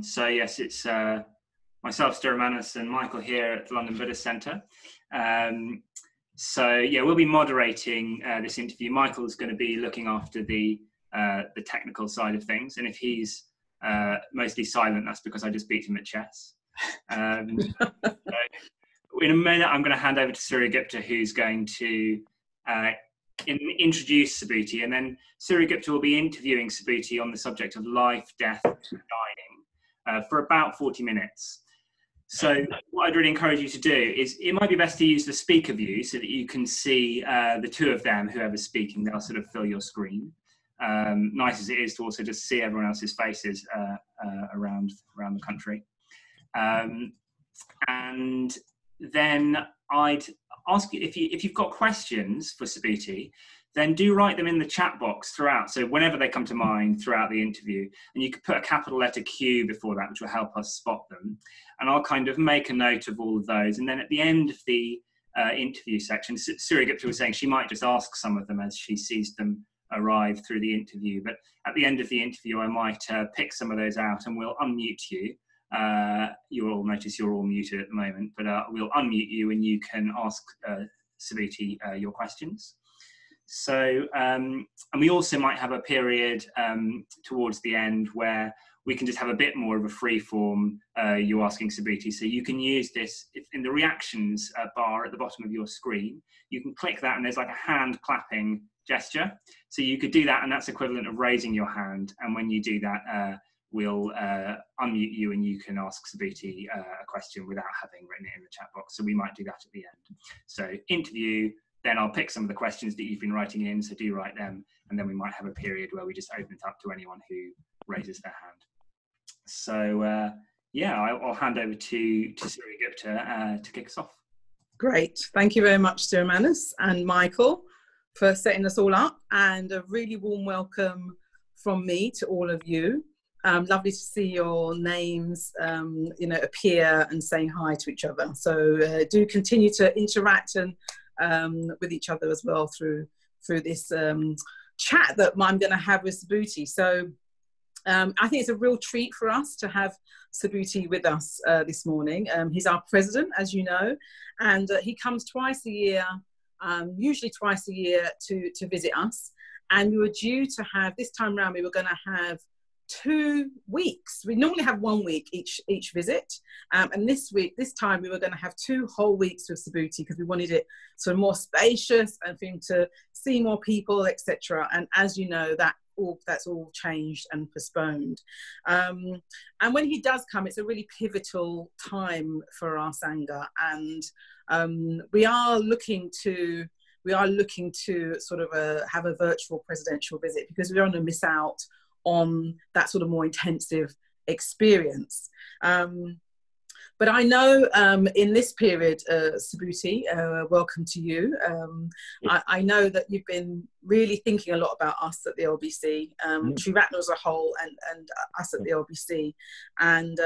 So yes, it's myself, Stuart, and Michael here at the London Buddhist Centre. So yeah, we'll be moderating this interview. Michael's going to be looking after the technical side of things, and if he's mostly silent, that's because I just beat him at chess. So in a minute, I'm going to hand over to Suryagupta, who's going to introduce Subhuti, and then Suryagupta will be interviewing Subhuti on the subject of life, death, and dying for about 40 minutes. So what I'd really encourage you to do is, it might be best to use the speaker view so that you can see the two of them, whoever's speaking. They'll sort of fill your screen. Nice as it is to also just see everyone else's faces around the country. And then I'd ask you, if you've got questions for Subhuti, then do write them in the chat box throughout. So whenever they come to mind throughout the interview, and you could put a capital letter Q before that, which will help us spot them. And I'll kind of make a note of all of those. And then at the end of the interview section, Suryagupta was saying she might just ask some of them as she sees them arrive through the interview. But at the end of the interview, I might pick some of those out, and we'll unmute you. You'll all notice you're all muted at the moment, but we'll unmute you and you can ask Subhuti your questions. So, and we also might have a period towards the end where we can just have a bit more of a free form, you asking Subhuti. So you can use this in the reactions bar at the bottom of your screen. You can click that and there's like a hand clapping gesture. So you could do that, and that's equivalent of raising your hand. And when you do that, we'll unmute you and you can ask Subhuti a question without having written it in the chat box. So we might do that at the end. So interview, then I'll pick some of the questions that you've been writing in, so do write them, and then we might have a period where we just open it up to anyone who raises their hand. So yeah, I'll hand over to Suryagupta to kick us off. Great, thank you very much, Stuart and Michael, for setting us all up, and a really warm welcome from me to all of you. Lovely to see your names, appear and saying hi to each other. So do continue to interact and with each other as well through this chat that I'm going to have with Subhuti. So I think it's a real treat for us to have Subhuti with us this morning. He's our president, as you know, and he comes twice a year, usually twice a year, to visit us. And we were due to have, this time around, we were going to have 2 weeks. We normally have 1 week each visit, and this time we were going to have 2 whole weeks with Subhuti, because we wanted it sort of more spacious and for him to see more people, etc. And as you know, that's all changed and postponed. And when he does come, it's a really pivotal time for our Sangha, and we are looking to sort of have a virtual presidential visit, because we don't want to miss out on that sort of more intensive experience. But I know in this period, Subhuti, welcome to you. I know that you've been really thinking a lot about us at the LBC, Triratna as a whole, and us at the LBC. And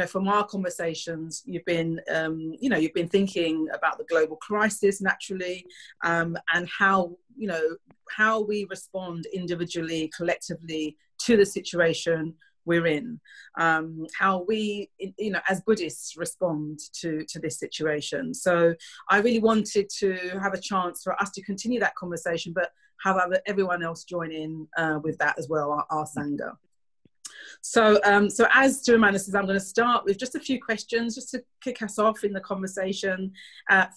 from our conversations, you've been thinking about the global crisis naturally, and how we respond individually, collectively to the situation we're in, how we, as Buddhists respond to this situation. So I really wanted to have a chance for us to continue that conversation, but have everyone else join in with that as well, our Sangha. So as Stuart says, I'm going to start with just a few questions just to kick us off in the conversation.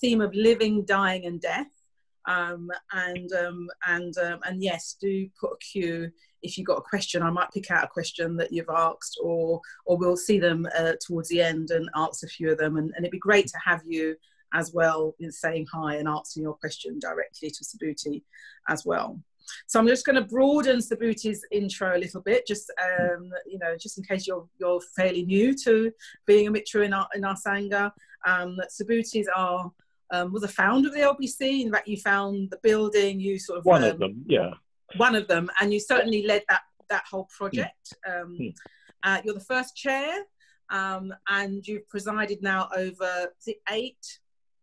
Theme of living, dying, and death. And yes, do put a Q if you've got a question. I might pick out a question that you've asked, or we'll see them towards the end and answer a few of them. And it'd be great to have you as well in saying hi and answering your question directly to Subhuti as well. So I'm just going to broaden Subhuti's intro a little bit, just just in case you're fairly new to being a Mitra in our Sangha. Subhuti was a founder of the LBC. In fact, you found the building. You sort of one of them, yeah. One of them, and you certainly led that whole project. You're the first chair, and you've presided now over, is it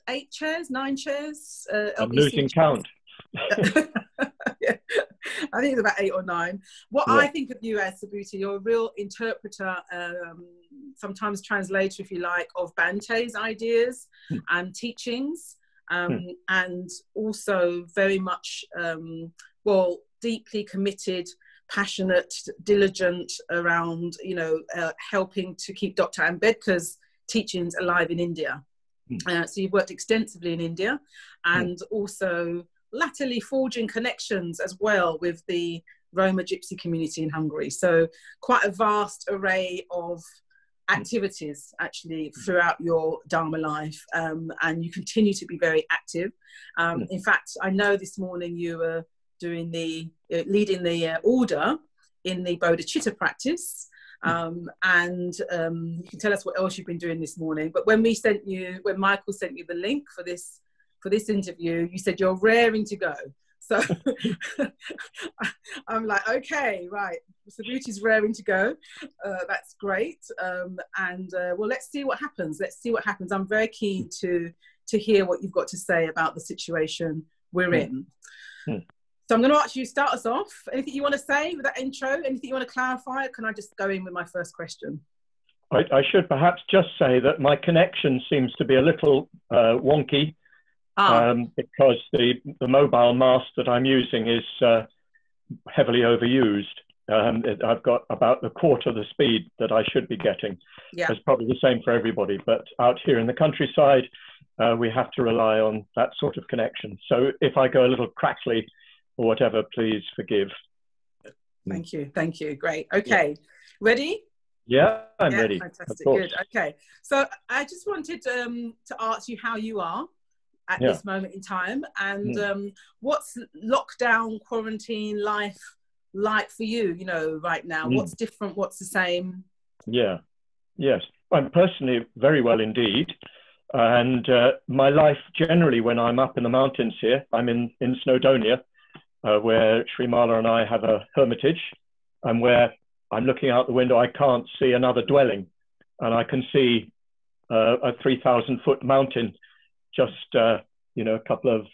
8 chairs, 9 chairs? I'm losing count. Yeah. I think it's about 8 or 9. What Yeah. I think of you as, Subhuti, you're a real interpreter, sometimes translator, if you like, of Bante's ideas and teachings, and also very much, deeply committed, passionate, diligent around, helping to keep Dr. Ambedkar's teachings alive in India. So you've worked extensively in India, and also latterly forging connections as well with the Roma Gypsy community in Hungary. So quite a vast array of activities actually throughout your Dharma life, and you continue to be very active. In fact, I know this morning you were doing leading the order in the Bodhicitta practice, and you can tell us what else you've been doing this morning. But when Michael sent you the link for this interview, you said you're raring to go. So I'm like, okay, right, Subhuti's raring to go. That's great. Let's see what happens. I'm very keen to hear what you've got to say about the situation we're in. So I'm going to ask you, start us off. Anything you want to say with that intro? Anything you want to clarify? Or can I just go in with my first question? I should perhaps just say that my connection seems to be a little wonky, because the mobile mast that I'm using is heavily overused. I've got about a quarter of the speed that I should be getting. Yeah. It's probably the same for everybody, but out here in the countryside, we have to rely on that sort of connection. So if I go a little crackly or whatever, please forgive. Thank you. Great. Okay. Yeah. Ready? Yeah, I'm ready. Fantastic. Good. Okay. So I just wanted to ask you how you are at this moment in time, and what's lockdown, quarantine life like for you, right now? What's different? What's the same? Yeah. Yes. I'm personally very well indeed. And my life generally, when I'm up in the mountains here, I'm in Snowdonia, where Sri Mala and I have a hermitage, and where I'm looking out the window, I can't see another dwelling, and I can see a 3,000-foot mountain just, a couple of,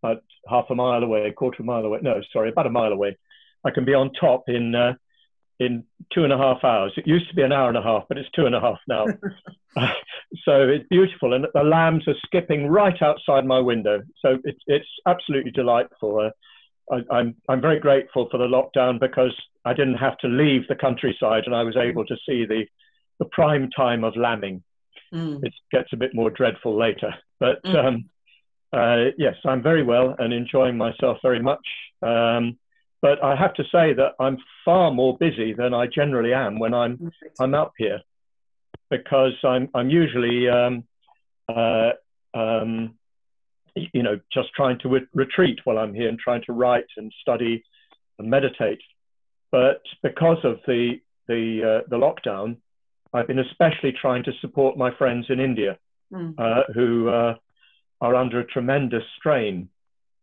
about half a mile away, a quarter of a mile away. No, sorry, about a mile away. I can be on top in 2.5 hours. It used to be an hour and a half, but it's 2.5 now. So it's beautiful, and the lambs are skipping right outside my window. So it's absolutely delightful. I'm very grateful for the lockdown, because I didn't have to leave the countryside, and I was able to see the prime time of lambing. It gets a bit more dreadful later, but yes, I'm very well and enjoying myself very much. But I have to say that I'm far more busy than I generally am when I'm up here, because I'm usually just trying to retreat while I'm here and trying to write and study and meditate. But because of the lockdown, I've been especially trying to support my friends in India, who are under a tremendous strain.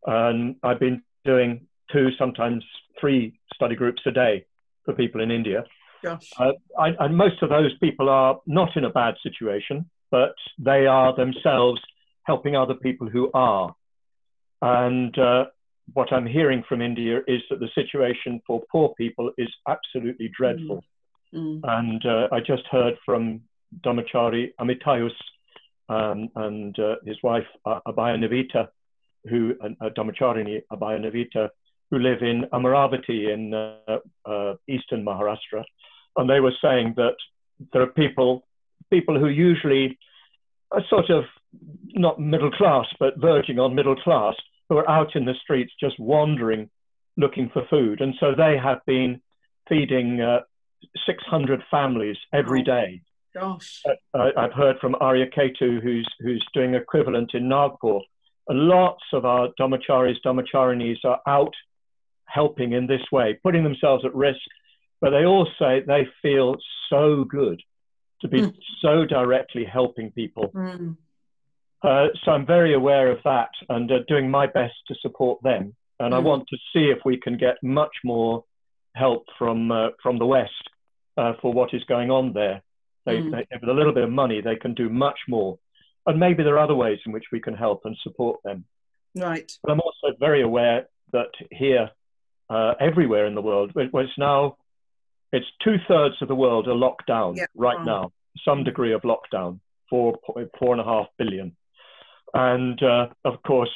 And I've been doing 2, sometimes 3 study groups a day for people in India. Gosh. And most of those people are not in a bad situation, but they are themselves helping other people who are. And what I'm hearing from India is that the situation for poor people is absolutely dreadful. And I just heard from Dhammachari Amitayus and his wife Abhaya Navita, Dhammacharini Abhaya Navita, who live in Amaravati in eastern Maharashtra. And they were saying that there are people who usually are sort of not middle class, but verging on middle class, who are out in the streets just wandering, looking for food. And so they have been feeding 600 families every day. Gosh. I've heard from Arya Ketu, who's doing equivalent in Nagpur. And lots of our Dhammacharis, Dhammacharinis are out helping in this way, putting themselves at risk, but they all say they feel so good to be so directly helping people. So I'm very aware of that, and doing my best to support them. And I want to see if we can get much more help from the West for what is going on there. With a little bit of money, they can do much more. And maybe there are other ways in which we can help and support them. Right. But I'm also very aware that here everywhere in the world. It's 2/3 of the world are locked down right now, some degree of lockdown, 4.5 billion. And of course,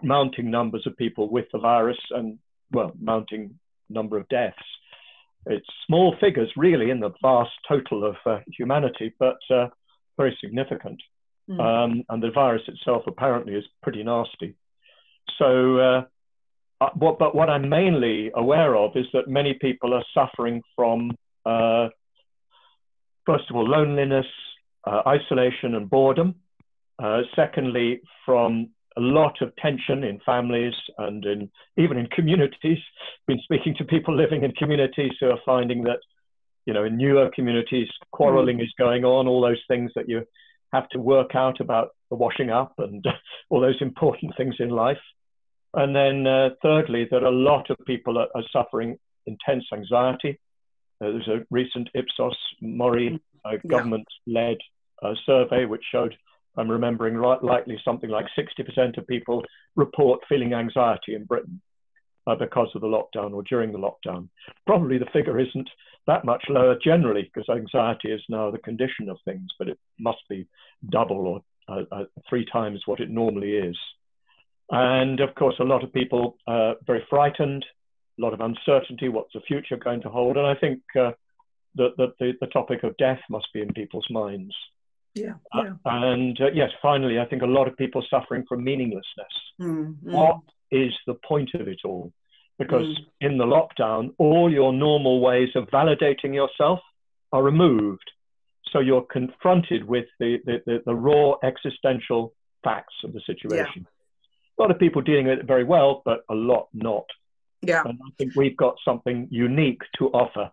mounting numbers of people with the virus and, well, mounting number of deaths. It's small figures really in the vast total of humanity, but very significant. And the virus itself apparently is pretty nasty. So, but what I'm mainly aware of is that many people are suffering from, first of all, loneliness, isolation and boredom. Secondly, from a lot of tension in families and even in communities. Been speaking to people living in communities who are finding that, you know, in newer communities, quarreling is going on, all those things that you have to work out about the washing up and all those important things in life. And then thirdly, that a lot of people are suffering intense anxiety. There's a recent Ipsos Mori government-led survey which showed, I'm remembering rightly, something like 60% of people report feeling anxiety in Britain because of the lockdown or during the lockdown. Probably the figure isn't that much lower generally, because anxiety is now the condition of things, but it must be double or 3 times what it normally is. And of course, a lot of people are very frightened, a lot of uncertainty, what's the future going to hold? And I think that the topic of death must be in people's minds. And yes, finally, I think a lot of people suffering from meaninglessness. What is the point of it all? Because in the lockdown, all your normal ways of validating yourself are removed. So you're confronted with the raw existential facts of the situation. A lot of people dealing with it very well, but a lot not. And I think we've got something unique to offer.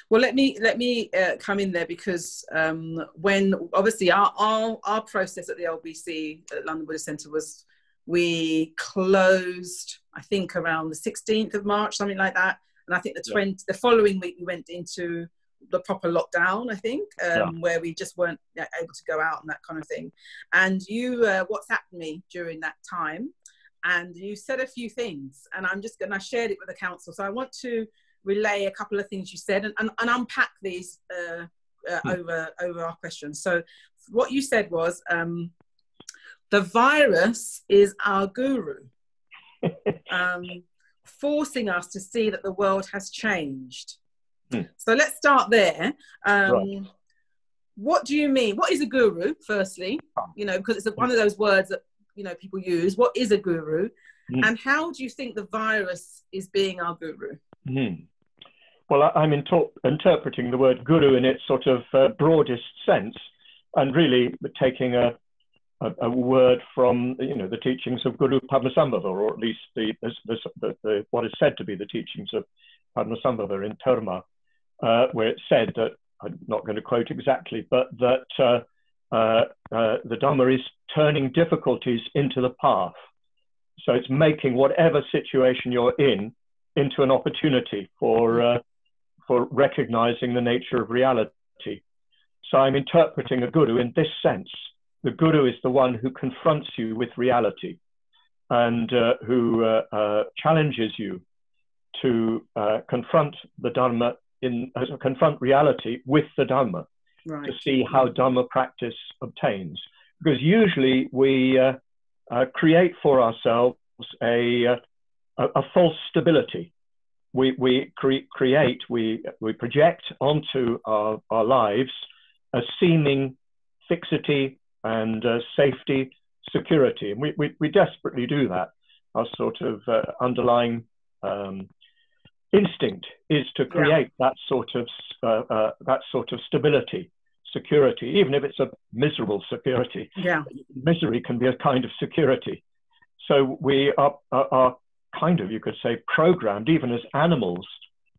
Well, let me come in there, because when obviously our process at the LBC at London Buddhist Centre was, we closed, I think, around the 16th of March, something like that. And I think the following week we went into the proper lockdown, I think, where we just weren't able to go out and that kind of thing. And you WhatsApped me during that time, and you said a few things, and I shared it with the council. So I want to relay a couple of things you said and unpack these over our questions. So what you said was, the virus is our guru, forcing us to see that the world has changed. So let's start there. What do you mean? What is a guru, firstly? You know, because it's one of those words that, you know, people use. What is a guru? And how do you think the virus is being our guru? Well, I'm interpreting the word guru in its sort of broadest sense, and really taking a word from, you know, the teachings of Guru Padmasambhava, or at least what is said to be the teachings of Padmasambhava in Dharma, where it said that, I'm not going to quote exactly, but that the Dhamma is turning difficulties into the path. So it's making whatever situation you're in into an opportunity for recognizing the nature of reality. So I'm interpreting a guru in this sense. The guru is the one who confronts you with reality, and who challenges you to confront the Dhamma, confront reality with the Dhamma, to see how Dhamma practice obtains. Because usually we create for ourselves a false stability. We project onto our lives a seeming fixity and safety, security. And we desperately do that. Our sort of underlying instinct is to create that sort of stability, security, even if it's a miserable security. Misery can be a kind of security. So we are kind of, you could say, programmed, even as animals,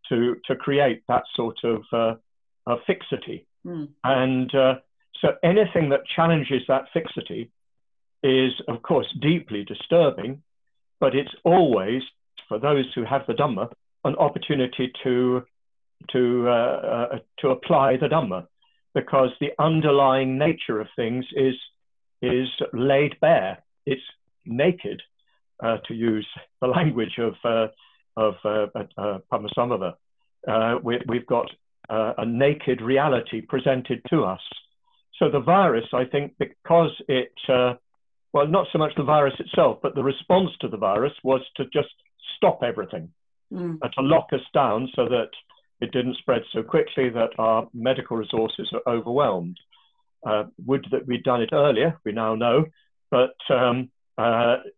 to create that sort of fixity. And so anything that challenges that fixity is, of course, deeply disturbing, but it's always, for those who have the Dhamma, an opportunity to apply the Dhamma, because the underlying nature of things is laid bare. It's naked. to use the language of Padmasambhava. We've got a naked reality presented to us. So the virus, I think, because it, well, not so much the virus itself, but the response to the virus was to just stop everything, to lock us down so that it didn't spread so quickly that our medical resources are overwhelmed. Would that we'd done it earlier, we now know, but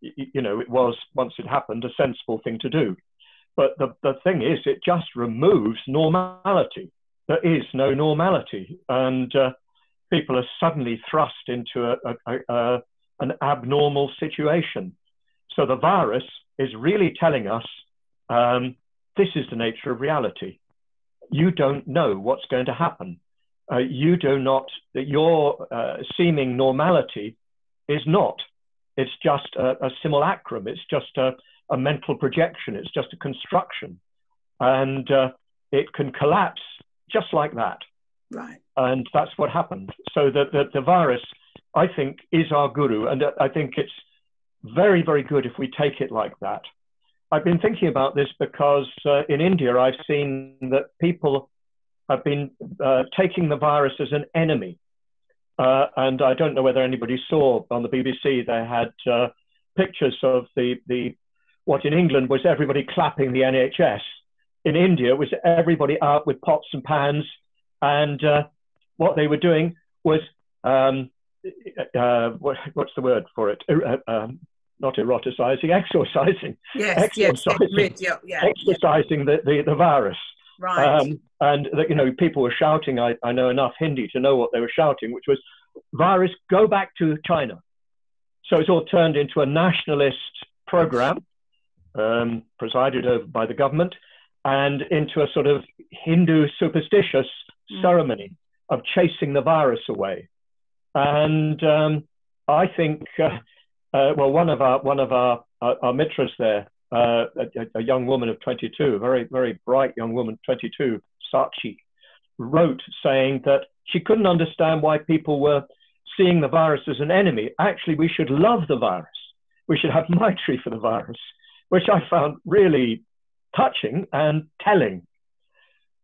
you know, it was, once it happened, a sensible thing to do. But the thing is, it just removes normality. There is no normality, and people are suddenly thrust into an abnormal situation. So the virus is really telling us, this is the nature of reality. You don't know what's going to happen. You do not, your seeming normality is not. It's just a simulacrum. It's just a mental projection. It's just a construction. And it can collapse just like that. Right. And that's what happened. So the virus, I think, is our guru. And I think it's very, very good if we take it like that. I've been thinking about this because in India, I've seen that people have been taking the virus as an enemy. And I don't know whether anybody saw on the BBC, they had pictures of what in England was everybody clapping the NHS. In India was everybody out with pots and pans. And what they were doing was, what's the word for it? Not eroticizing, exorcising. Yes, exorcising, exorcising the virus. Right. And you know, people were shouting. I know enough Hindi to know what they were shouting, which was, "Virus, go back to China." So it's all turned into a nationalist program, presided over by the government, and into a sort of Hindu superstitious ceremony of chasing the virus away. And I think, well, one of our mitras there, a young woman of 22, a very, very bright young woman, 22, Sachi, wrote saying that she couldn't understand why people were seeing the virus as an enemy. Actually, we should love the virus. We should have Maitri for the virus, which I found really touching and telling.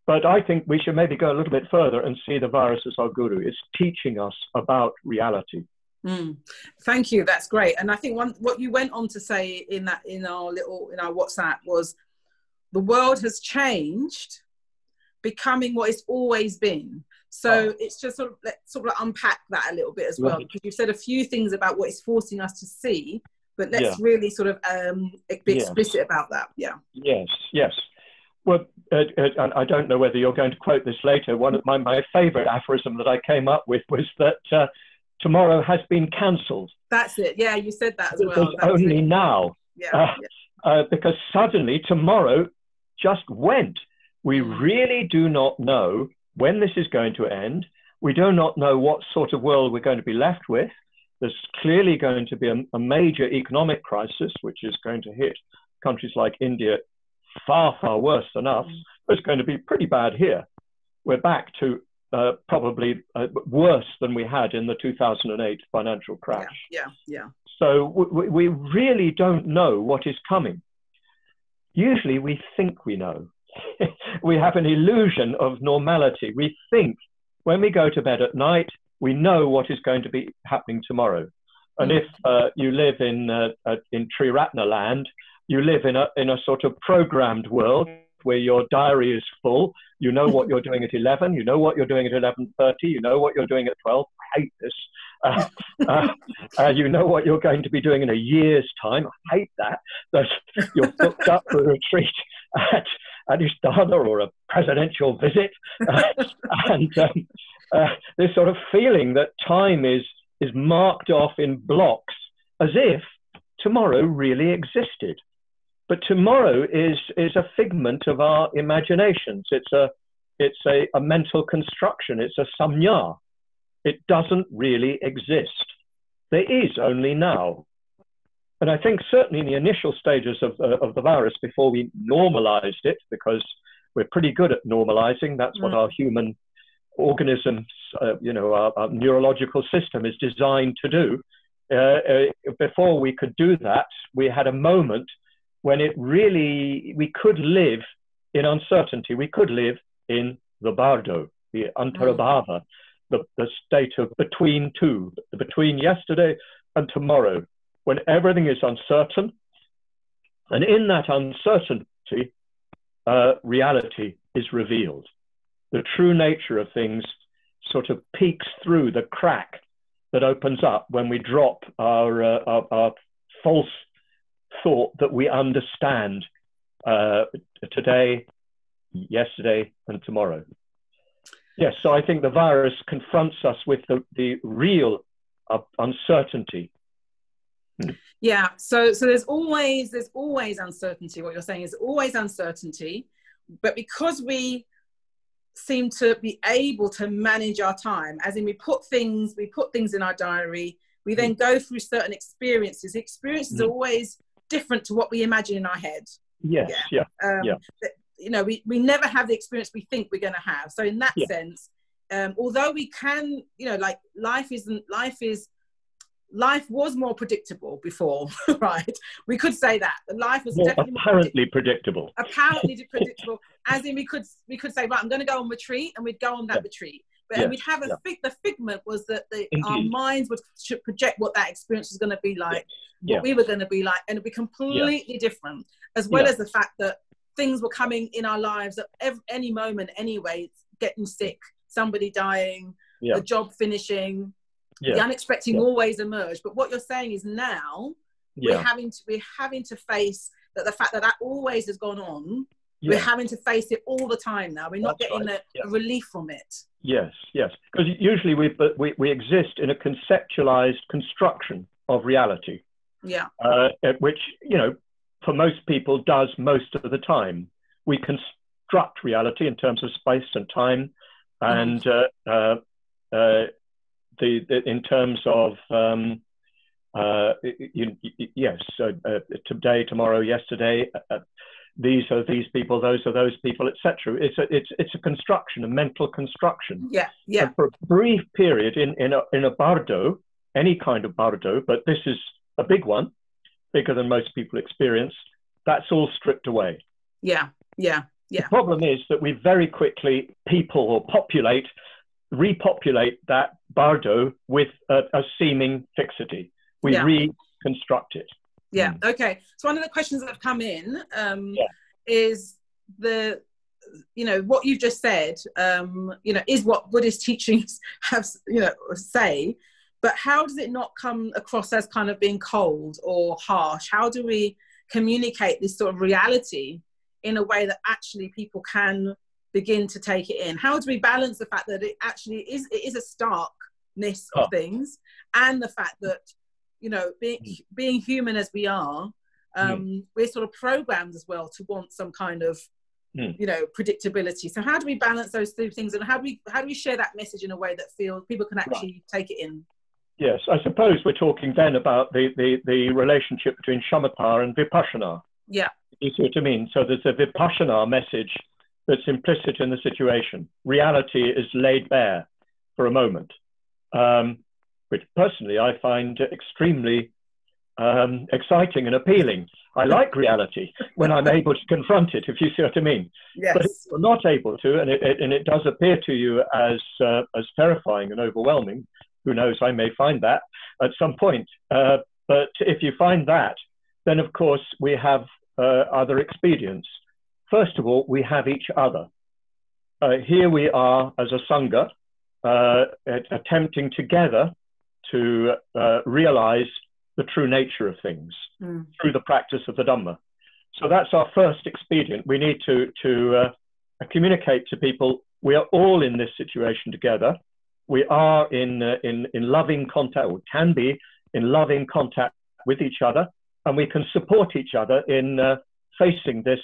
But I think we should maybe go a little bit further and see the virus as our guru. It's teaching us about reality. Thank you. That's great. And I think what you went on to say in our WhatsApp was, the world has changed, becoming what it's always been. So it's just let's unpack that a little bit as well, because you said a few things about what it's forcing us to see, but let's really sort of be explicit about that. Yeah. Yes. Well, I don't know whether you're going to quote this later. One of my favorite aphorism that I came up with was that tomorrow has been cancelled. That's it. Yeah, you said that as well. Because only now. Yeah. Because suddenly tomorrow just went. We really do not know when this is going to end. We do not know what sort of world we're going to be left with. There's clearly going to be a major economic crisis, which is going to hit countries like India far, far worse than us. It's going to be pretty bad here. We're back to probably worse than we had in the 2008 financial crash. Yeah. So we really don't know what is coming. Usually we think we know. We have an illusion of normality. We think when we go to bed at night, we know what is going to be happening tomorrow. And if you live in Triratna land, you live in a sort of programmed world where your diary is full. You know what you're doing at 11. You know what you're doing at 11:30. You know what you're doing at 12. I hate this. You know what you're going to be doing in a year's time. I hate that. That you're booked up for a retreat at Istana or a presidential visit. And this sort of feeling that time is marked off in blocks as if tomorrow really existed. But tomorrow is a figment of our imaginations. It's a mental construction. It's a samnya. It doesn't really exist. There is only now. And I think certainly in the initial stages of the virus, before we normalized it, because we're pretty good at normalizing, that's what our human organisms, our neurological system is designed to do. before we could do that, we had a moment when we could live in uncertainty. We could live in the bardo, the antarabhava, the state of between two, between yesterday and tomorrow, when everything is uncertain. And in that uncertainty, reality is revealed. The true nature of things sort of peeks through the crack that opens up when we drop our false thought that we understand today, yesterday, and tomorrow. Yes, so I think the virus confronts us with the real uncertainty. Yeah, so there's always uncertainty. What you're saying is always uncertainty, but because we seem to be able to manage our time, as in we put things in our diary, we then go through certain experiences. Experiences are always different to what we imagine in our head. Yes, but, you know, we never have the experience we think we're going to have. So in that sense, although we can, you know, like life was more predictable before, right? We could say that life was definitely apparently predictable. Apparently predictable, as in we could say, right, I'm going to go on retreat, and we'd go on that retreat. But we'd have the figment was that our minds should project what that experience was going to be like, what we were going to be like, and it'd be completely different. As well as the fact that things were coming in our lives at any moment anyway, getting sick, somebody dying, a job finishing. The unexpected always emerge. But what you're saying is now we're having to face the fact that always has gone on. We're having to face it all the time now. We're not getting a relief from it. Yes, because usually we exist in a conceptualized construction of reality. Which, you know, for most people does most of the time. We construct reality in terms of space and time, and in terms of today, tomorrow, yesterday, these are these people, those are those people, etc. It's a construction, a mental construction. And for a brief period in a bardo, any kind of bardo, but this is a big one, bigger than most people experience. That's all stripped away. The problem is that we very quickly repopulate that bardo with a seeming fixity. We reconstruct it. Okay. So one of the questions that have come in is what you've just said, is what Buddhist teachings have, say, but how does it not come across as kind of being cold or harsh? How do we communicate this sort of reality in a way that actually people can begin to take it in? How do we balance the fact that it actually is a starkness of things, and the fact that, being human as we are, we're sort of programmed as well to want some kind of predictability. So how do we balance those two things, and how do we share that message in a way that feels people can actually take it in? Yes, I suppose we're talking then about the relationship between shamatha and vipassana. You see what I mean? So there's a vipassana message that's implicit in the situation. Reality is laid bare for a moment, which personally I find extremely exciting and appealing. I like reality when I'm able to confront it, if you see what I mean. But if you're not able to, and it does appear to you as terrifying and overwhelming, who knows, I may find that at some point. But if you find that, then of course we have other expedients. First of all, we have each other. Here we are as a Sangha, attempting together to realize the true nature of things through the practice of the Dhamma. So that's our first expedient. We need to communicate to people, we are all in this situation together. We are in loving contact, or can be in loving contact with each other, and we can support each other in facing this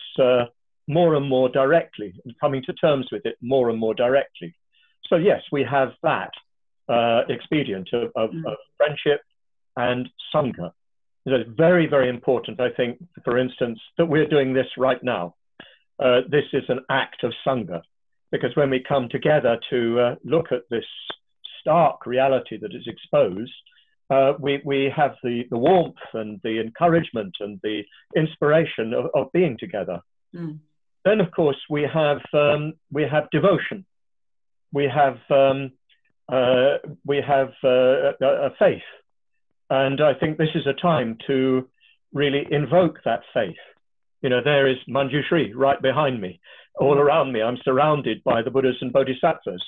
more and more directly, and coming to terms with it more and more directly. So yes, we have that expedient of friendship and Sangha. It's very, very important, I think, for instance, that we're doing this right now. This is an act of Sangha, because when we come together to look at this stark reality that is exposed, we have the warmth and the encouragement and the inspiration of being together. Mm. Then, of course, we have devotion. We have a faith, and I think this is a time to really invoke that faith. You know, there is Manjushri right behind me, all around me. I'm surrounded by the Buddhas and Bodhisattvas,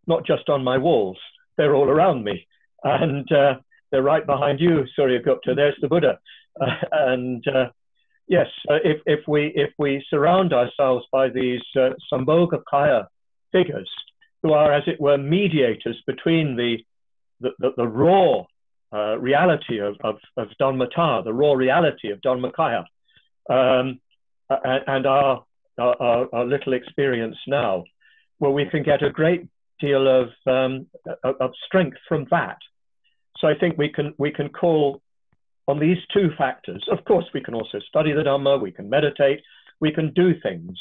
not just on my walls. They're all around me, and they're right behind you, Suryagupta. There's the Buddha, yes, if we surround ourselves by these Sambhogakaya figures, who are, as it were, mediators between the raw reality of Dharmata, the raw reality of Dharmakaya, and our little experience now, where we can get a great deal of strength from that. So I think we can call on these two factors. Of course, we can also study the Dhamma, we can meditate, we can do things.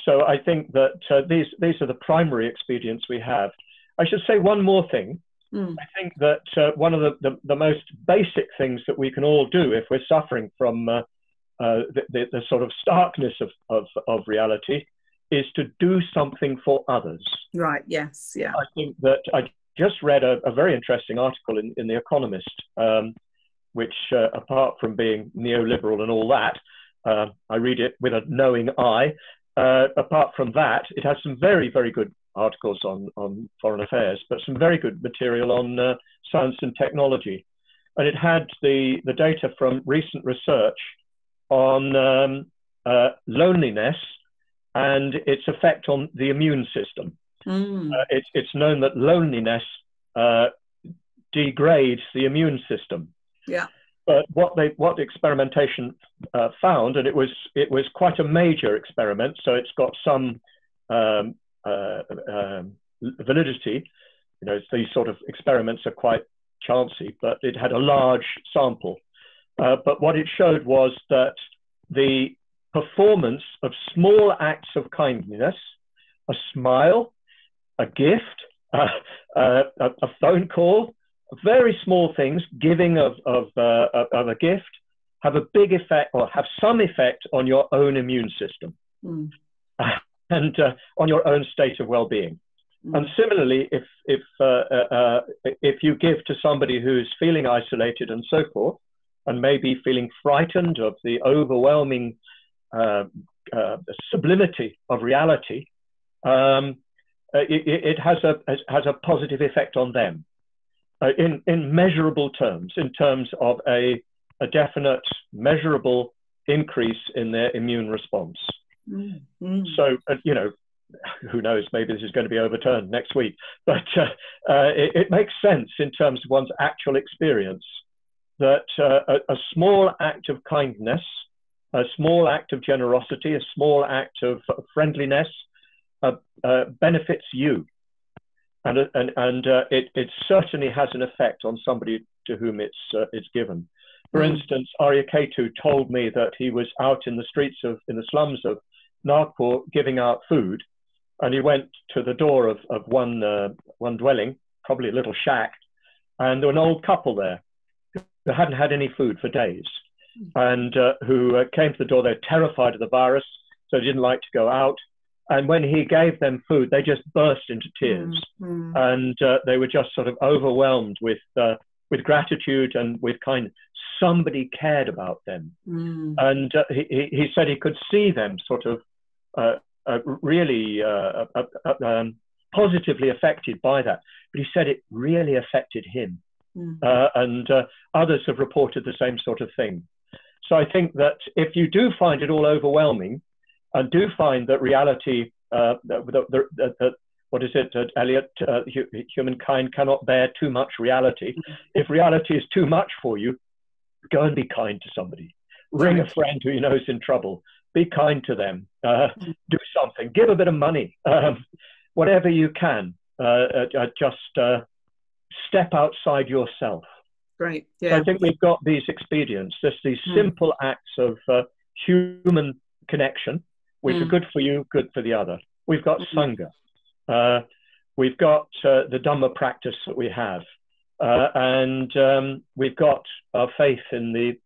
So I think that these are the primary expedients we have. I should say one more thing. I think that one of the most basic things that we can all do if we're suffering from the sort of starkness of reality is to do something for others. Right, yes, yeah. I think that I just read a very interesting article in The Economist, which apart from being neoliberal and all that, I read it with a knowing eye. Apart from that, it has some very, very good articles on foreign affairs, but some very good material on science and technology. And it had the data from recent research on loneliness and its effect on the immune system. It's known that loneliness degrades the immune system. Yeah. But what experimentation found, and it was quite a major experiment, so it's got some validity. You know, these sort of experiments are quite chancy, but it had a large sample. But what it showed was that the performance of small acts of kindness, a smile, a gift, a phone call, very small things, giving of a gift, have a big effect or have some effect on your own immune system and on your own state of well-being. And similarly, if you give to somebody who's feeling isolated and so forth, and maybe feeling frightened of the overwhelming sublimity of reality, it has a positive effect on them in measurable terms, in terms of a definite, measurable increase in their immune response. So, you know, who knows, maybe this is going to be overturned next week, but it makes sense in terms of one's actual experience that a small act of kindness, a small act of generosity, a small act of friendliness benefits you. And it certainly has an effect on somebody to whom it's given. For instance, Arya Ketu told me that he was out in the streets in the slums of Nagpur giving out food, and he went to the door of one dwelling, probably a little shack, and there was an old couple there who hadn't had any food for days, and who came to the door. They're terrified of the virus, so they didn't like to go out. And when he gave them food, they just burst into tears, and they were just sort of overwhelmed with gratitude and with kindness. Somebody cared about them, and he said he could see them sort of really positively affected by that. But he said it really affected him, and others have reported the same sort of thing. So I think that if you do find it all overwhelming, and do find that reality, what is it, Eliot? Humankind cannot bear too much reality. If reality is too much for you, go and be kind to somebody. Ring a friend who you know is in trouble. Be kind to them. Do something. Give a bit of money. Whatever you can. Just step outside yourself. Great. Yeah. So I think we've got these expedients, just these simple acts of human connection, which are good for you, good for the other. We've got Sangha. We've got the Dhamma practice that we have. And we've got our faith in the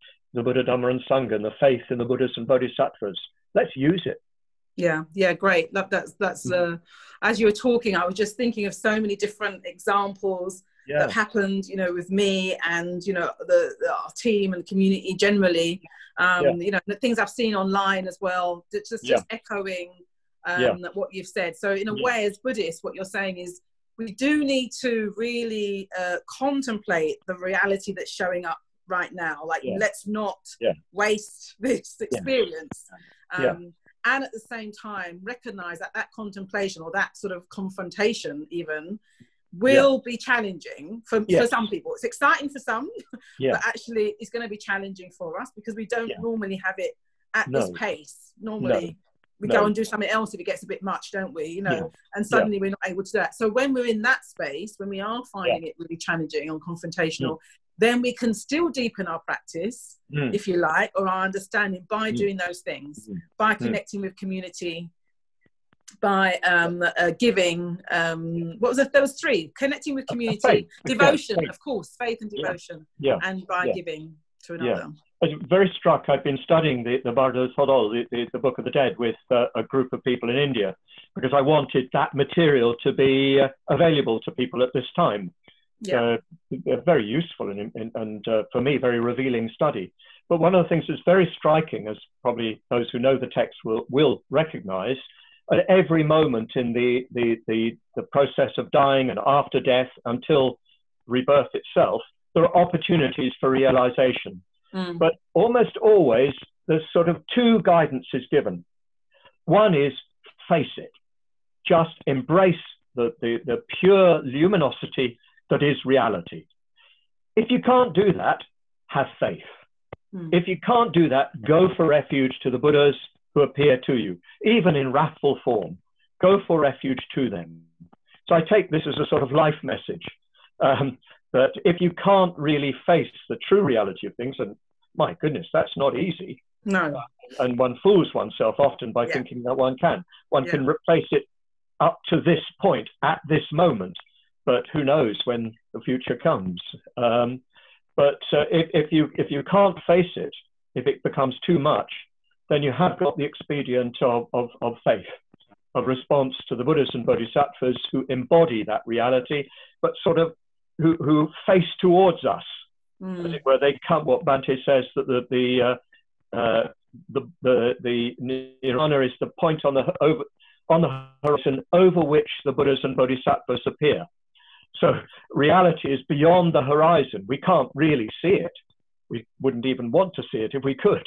Buddha, Dhamma, and Sangha, and the faith in the Buddhas and Bodhisattvas. Let's use it. Yeah, great. That's as you were talking, I was just thinking of so many different examples that happened, with me and, our team and community generally, the things I've seen online as well, just echoing what you've said. So in a way, as Buddhists, what you're saying is we do need to really contemplate the reality that's showing up right now. Like, let's not waste this experience. And at the same time, recognize that contemplation or that sort of confrontation even will be challenging for some people. It's exciting for some, but actually it's going to be challenging for us because we don't normally have it at this pace. Normally we go and do something else if it gets a bit much, don't we? And suddenly we're not able to do that. So when we're in that space, when we are finding it really challenging or confrontational, then we can still deepen our practice, if you like, or our understanding by doing those things, by connecting with community, by giving, there was three: connecting with community, faith, devotion, faith. Of course, faith and devotion, and by giving to another. I was very struck. I've been studying the Bardo Thodol, the Book of the Dead, with a group of people in India, because I wanted that material to be available to people at this time. They're very useful and for me, very revealing study. But one of the things that's very striking, as probably those who know the text will recognize, at every moment in the process of dying and after death until rebirth itself, there are opportunities for realization. But almost always there's sort of two guidances given. One is face it, just embrace the pure luminosity that is reality. If you can't do that, have faith. If you can't do that, go for refuge to the Buddhas who appear to you, even in wrathful form. Go for refuge to them. So I take this as a sort of life message, that if you can't really face the true reality of things, and my goodness, that's not easy. No. And one fools oneself often by thinking that one can. One can replace it up to this point, at this moment, but who knows when the future comes. But if you can't face it, if it becomes too much, then you have got the expedient of faith, of response to the Buddhas and Bodhisattvas who embody that reality, but sort of who face towards us. As it were, they come. What Bhante says, that the nirvana is the point on the horizon over which the Buddhas and Bodhisattvas appear. So reality is beyond the horizon. We can't really see it. We wouldn't even want to see it if we could.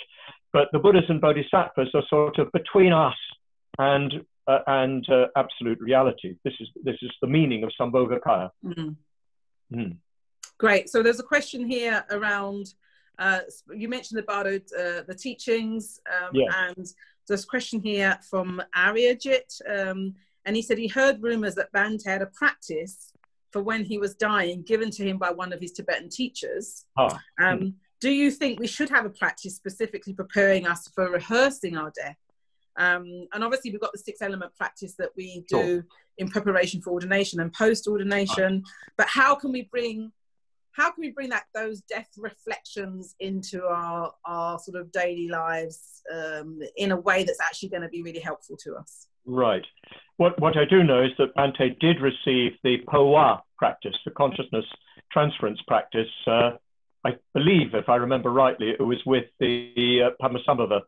But the Buddhas and Bodhisattvas are sort of between us and absolute reality. This is the meaning of Sambhogakaya. Great. So there's a question here around, you mentioned about the teachings, and there's a question here from Aryajit, and he said he heard rumours that Bhante had a practice for when he was dying, given to him by one of his Tibetan teachers. Do you think we should have a practice specifically preparing us for rehearsing our death? And obviously we've got the 6 element practice that we do in preparation for ordination and post ordination, but how can we bring those death reflections into our sort of daily lives in a way that's actually going to be really helpful to us? Right. What I do know is that Bhante did receive the Pawa practice, the consciousness transference practice. I believe, if I remember rightly, it was with the Padmasambhava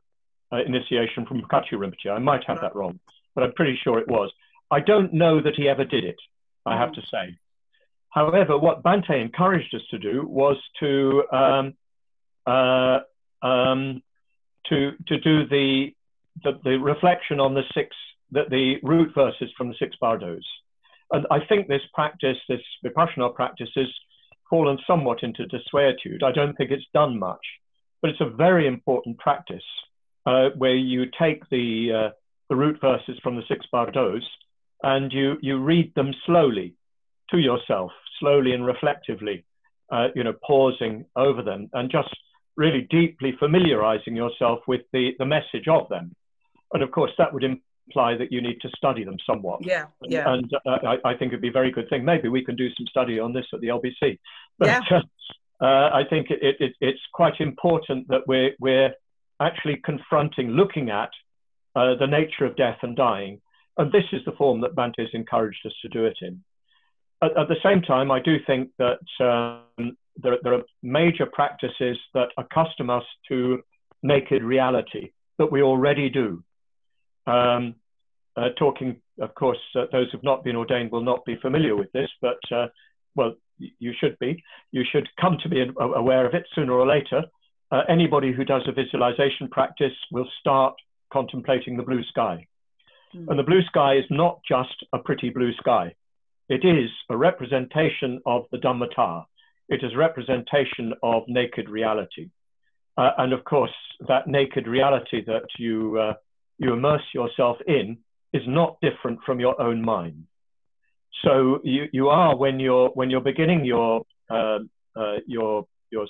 initiation from Kachu Rinpoche. I might have that wrong, but I'm pretty sure it was. I don't know that he ever did it, I have to say. However, what Bhante encouraged us to do was to do the reflection on the root verses from the 6 bardos. And I think this practice, this Vipassana practice, has fallen somewhat into desuetude. I don't think it's done much, but it's a very important practice where you take the root verses from the 6 bardos and you read them slowly to yourself, slowly and reflectively, pausing over them and just really deeply familiarizing yourself with the message of them. And of course, that would imply that you need to study them somewhat. Yeah, And I think it'd be a very good thing. Maybe we can do some study on this at the LBC. But I think it's quite important that we're actually confronting, looking at the nature of death and dying. And this is the form that Bhante's encouraged us to do it in. At the same time, I do think that there are major practices that accustom us to naked reality that we already do. Talking, of course, those who've not been ordained will not be familiar with this, but well, you should be. You should come to be aware of it sooner or later. Anybody who does a visualization practice will start contemplating the blue sky. And the blue sky is not just a pretty blue sky. It is a representation of the Dhammata. It is a representation of naked reality. And of course, that naked reality that you immerse yourself in is not different from your own mind. So you are, when you're beginning your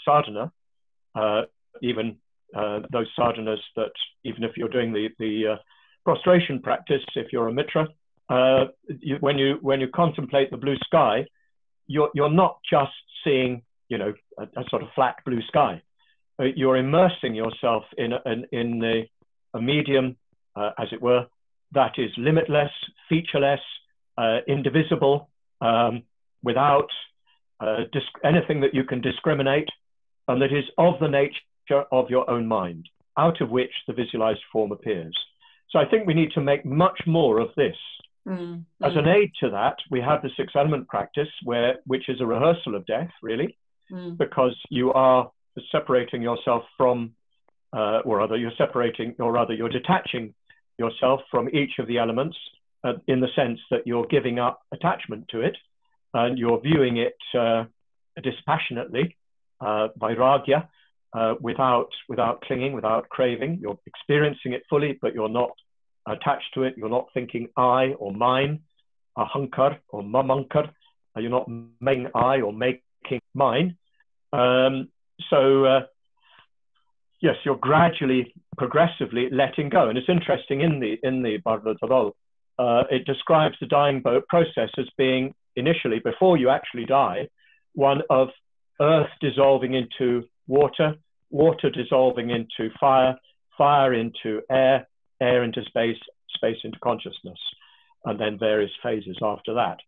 sadhana, even those sadhanas that, even if you're doing the prostration practice, if you're a mitra, when you contemplate the blue sky, you're not just seeing, you know, a sort of flat blue sky. You're immersing yourself in a medium, as it were, that is limitless, featureless, indivisible, without anything that you can discriminate, and that is of the nature of your own mind, out of which the visualized form appears. So I think we need to make much more of this. As an aid to that, we have the six element practice, which is a rehearsal of death, really, because you are separating yourself from, or rather you're detaching yourself from each of the elements in the sense that you're giving up attachment to it, and you're viewing it dispassionately, vairagya, without clinging, without craving. You're experiencing it fully, but you're not attached to it. You're not thinking I or mine, ahankar or mamankar. You're not making I or making mine. Yes, you're gradually, progressively letting go. And it's interesting, in the Bhagavad, it describes the dying process as being, initially, before you actually die, one of earth dissolving into water, water dissolving into fire, fire into air, air into space, space into consciousness, and then various phases after that.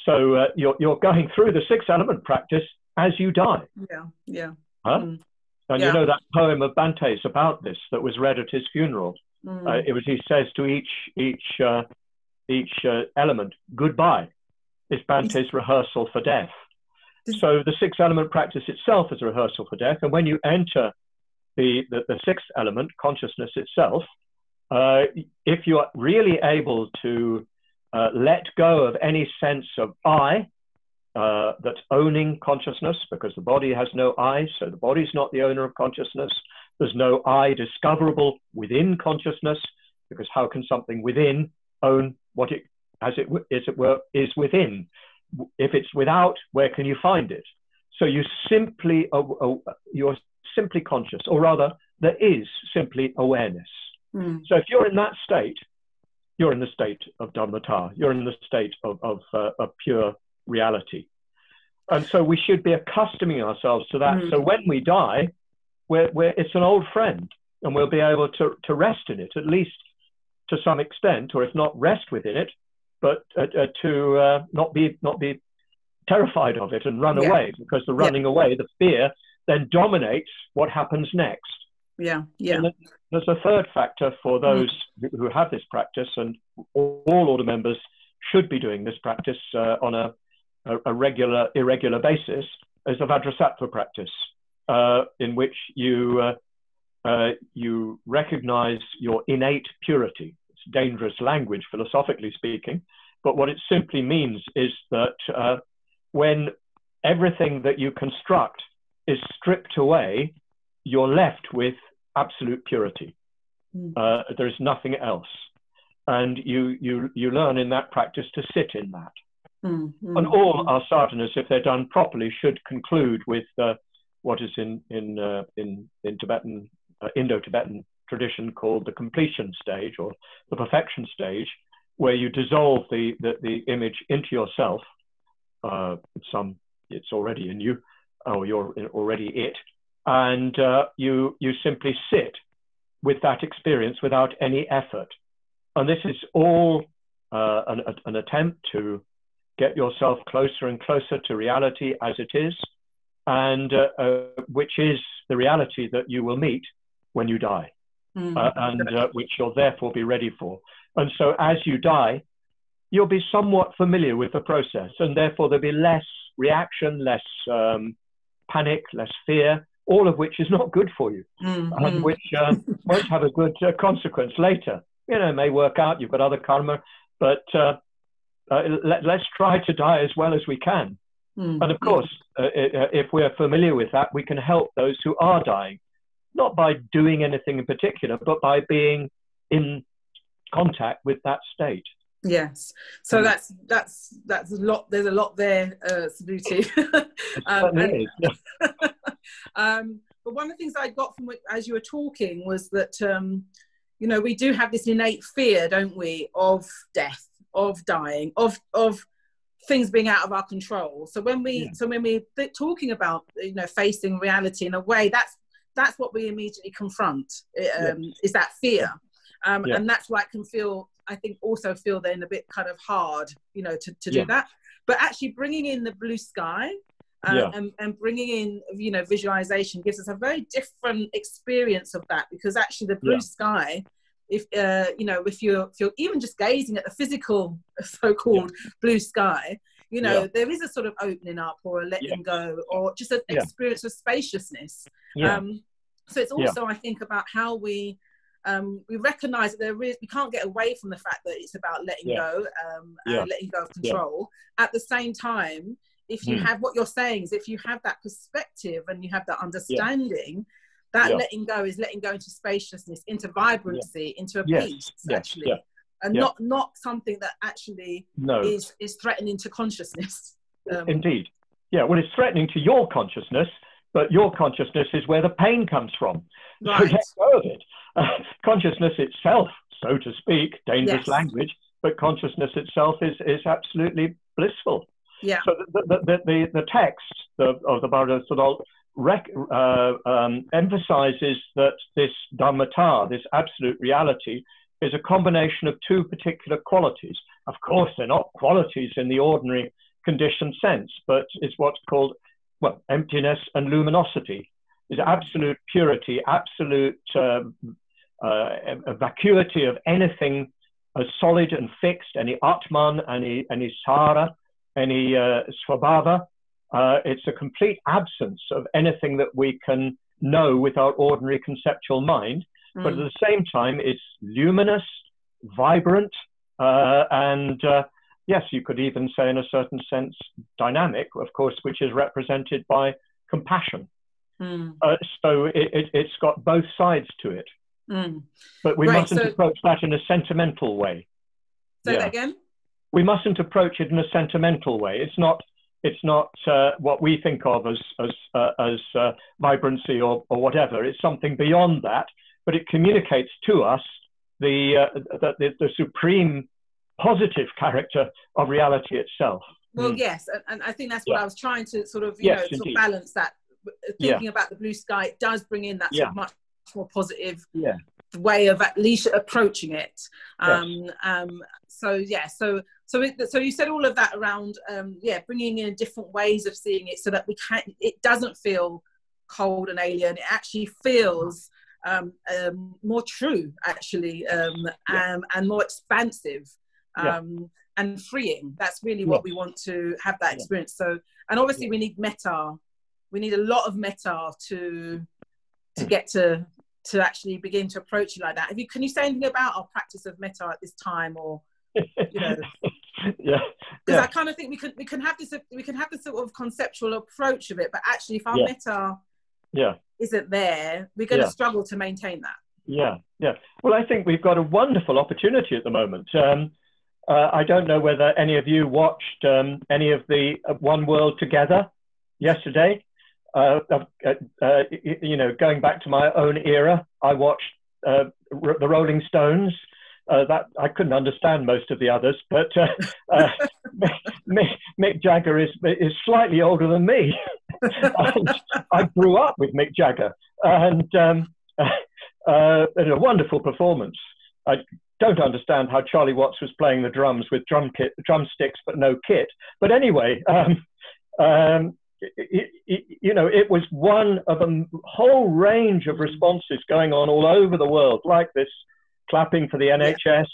So you're going through the six element practice as you die. And you know that poem of Bhante's about this that was read at his funeral. He says to each element, goodbye. It's Bhante's rehearsal for death. So the six element practice itself is a rehearsal for death. And when you enter the sixth element, consciousness itself, if you are really able to let go of any sense of I, that's owning consciousness, because the body has no I, so the body's not the owner of consciousness. There's no I discoverable within consciousness, because how can something within own what it, as it were, is within? If it's without, where can you find it? So you're simply conscious, or rather, there is simply awareness. So if you're in that state, you're in the state of Dhammata. You're in the state of pure reality. And so we should be accustoming ourselves to that. So when we die, it's an old friend, and we'll be able to rest in it, at least to some extent, or if not rest within it, but to not be terrified of it and run away, because the running away, the fear, then dominates what happens next. And there's a third factor for those who have this practice, and all order members should be doing this practice on a irregular basis, is the Vajrasattva practice, in which you recognize your innate purity. It's dangerous language, philosophically speaking, but what it simply means is that when everything that you construct is stripped away, you're left with absolute purity. There is nothing else. And you learn in that practice to sit in that. And all our sadhanas, if they're done properly, should conclude with what is in Tibetan, Indo-Tibetan tradition called the completion stage or the perfection stage, where you dissolve the image into yourself. It's already in you, or you're already it, and you simply sit with that experience without any effort. And this is all an attempt to get yourself closer and closer to reality as it is, and which is the reality that you will meet when you die, and which you'll therefore be ready for. And so as you die, you'll be somewhat familiar with the process, and therefore there'll be less reaction, less panic, less fear, all of which is not good for you, and which won't have a good consequence later. You know, it may work out, you've got other karma, but let's try to die as well as we can. And of course, if we're familiar with that, we can help those who are dying, not by doing anything in particular, but by being in contact with that state. Yes. So that's a lot. There's a lot there, Subhuti. But one of the things I got from as you were talking was that you know, we do have this innate fear, don't we, of death, of dying, of things being out of our control. So when we're talking about, you know, facing reality in a way, that's what we immediately confront, is that fear. And that's why it can feel, I think, also feel then a bit kind of hard, you know, to do that. But actually bringing in the blue sky and bringing in, you know, visualization gives us a very different experience of that, because actually the blue sky, if you know, if you're even just gazing at the physical so-called blue sky, you know, there is a sort of opening up or a letting go, or just an experience of spaciousness. So it's also, I think, about how we recognize that we can't get away from the fact that it's about letting go, letting go of control. At the same time, if you have, what you're saying is, if you have that perspective and you have that understanding, that letting go is letting go into spaciousness, into vibrancy, into a peace, actually. And not something that actually is threatening to consciousness. Indeed. Yeah, well, it's threatening to your consciousness, but your consciousness is where the pain comes from. So let go of it. Consciousness itself, so to speak, dangerous language, but consciousness itself is absolutely blissful. So the text of the Bhagavad emphasizes that this Dhammata, this absolute reality, is a combination of two particular qualities. Of course, they're not qualities in the ordinary conditioned sense, but it's what's called, well, emptiness and luminosity. Is absolute purity, absolute vacuity of anything solid and fixed, any Atman, any Sara, any Svabhava. It's a complete absence of anything that we can know with our ordinary conceptual mind, but at the same time, it's luminous, vibrant, and yes, you could even say in a certain sense, dynamic, of course, which is represented by compassion. So it's got both sides to it. But we mustn't approach that in a sentimental way. Say that again? We mustn't approach it in a sentimental way. It's not what we think of as vibrancy or whatever. It's something beyond that, but it communicates to us the supreme positive character of reality itself. Well, yes, and I think that's what I was trying to sort of, you know, sort of balance that. Thinking about the blue sky, it does bring in that sort of much more positive way of at least approaching it. So you said all of that around bringing in different ways of seeing it, so that it doesn't feel cold and alien. It actually feels more true, actually, and more expansive and freeing. That's really what we want to have that experience. So, and obviously we need metta. We need a lot of metta to get to actually begin to approach it like that. Can you say anything about our practice of metta at this time, or you know? Because I kind of think we can have this sort of conceptual approach of it, but actually, if our metta isn't there, we're going to struggle to maintain that. Well, I think we've got a wonderful opportunity at the moment. I don't know whether any of you watched any of the One World Together yesterday. You know, going back to my own era, I watched the Rolling Stones. That I couldn't understand most of the others, but Mick Jagger is slightly older than me. And I grew up with Mick Jagger, and a wonderful performance. I don't understand how Charlie Watts was playing the drums with drumsticks but no kit. But anyway, it was one of a whole range of responses going on all over the world, like this clapping for the NHS,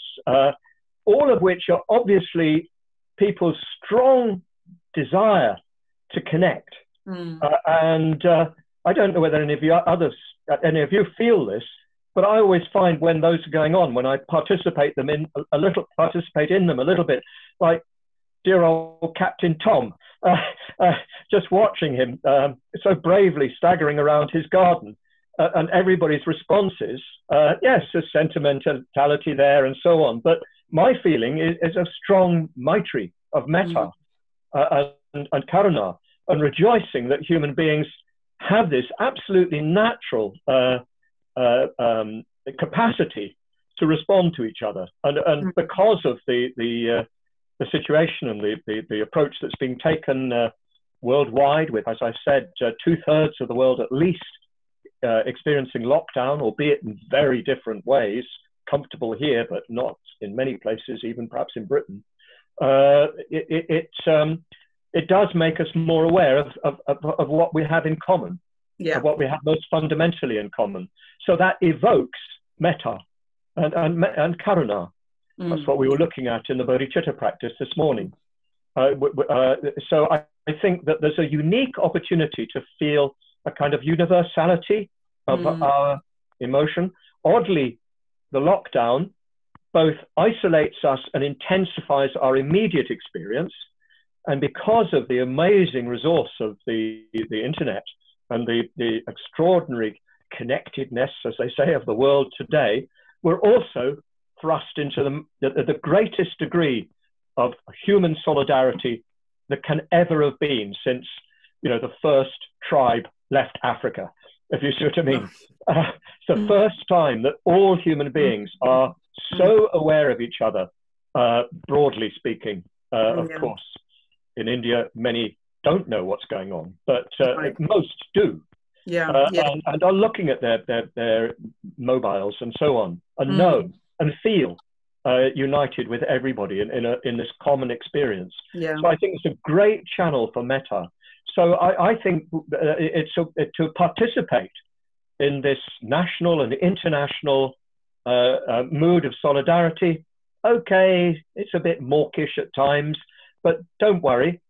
all of which are obviously people's strong desire to connect. And I don't know whether any of you feel this, but I always find when those are going on, when I participate in them a little bit, like dear old Captain Tom, just watching him so bravely staggering around his garden. And everybody's responses, yes, there's sentimentality there and so on. But my feeling is a strong maitri of metta and karuna, and rejoicing that human beings have this absolutely natural capacity to respond to each other. And because of the situation and the approach that's being taken worldwide, with, as I said, 2/3 of the world at least experiencing lockdown, albeit in very different ways, comfortable here, but not in many places, even perhaps in Britain. It does make us more aware of what we have in common, of what we have most fundamentally in common. So that evokes metta and karuna. That's what we were looking at in the bodhicitta practice this morning. So I think that there's a unique opportunity to feel a kind of universality of our emotion. Oddly, the lockdown both isolates us and intensifies our immediate experience. And because of the amazing resource of the internet and the extraordinary connectedness, as they say, of the world today, we're also thrust into the greatest degree of human solidarity that can ever have been since, the first tribe left Africa, if you see what I mean. It's the first time that all human beings are so aware of each other, broadly speaking. Of course, in India, many don't know what's going on, but most do. And are looking at their mobiles and so on, and know and feel united with everybody in this common experience. So I think it's a great channel for metta. So I think it's to participate in this national and international mood of solidarity. Okay, it's a bit mawkish at times, but don't worry.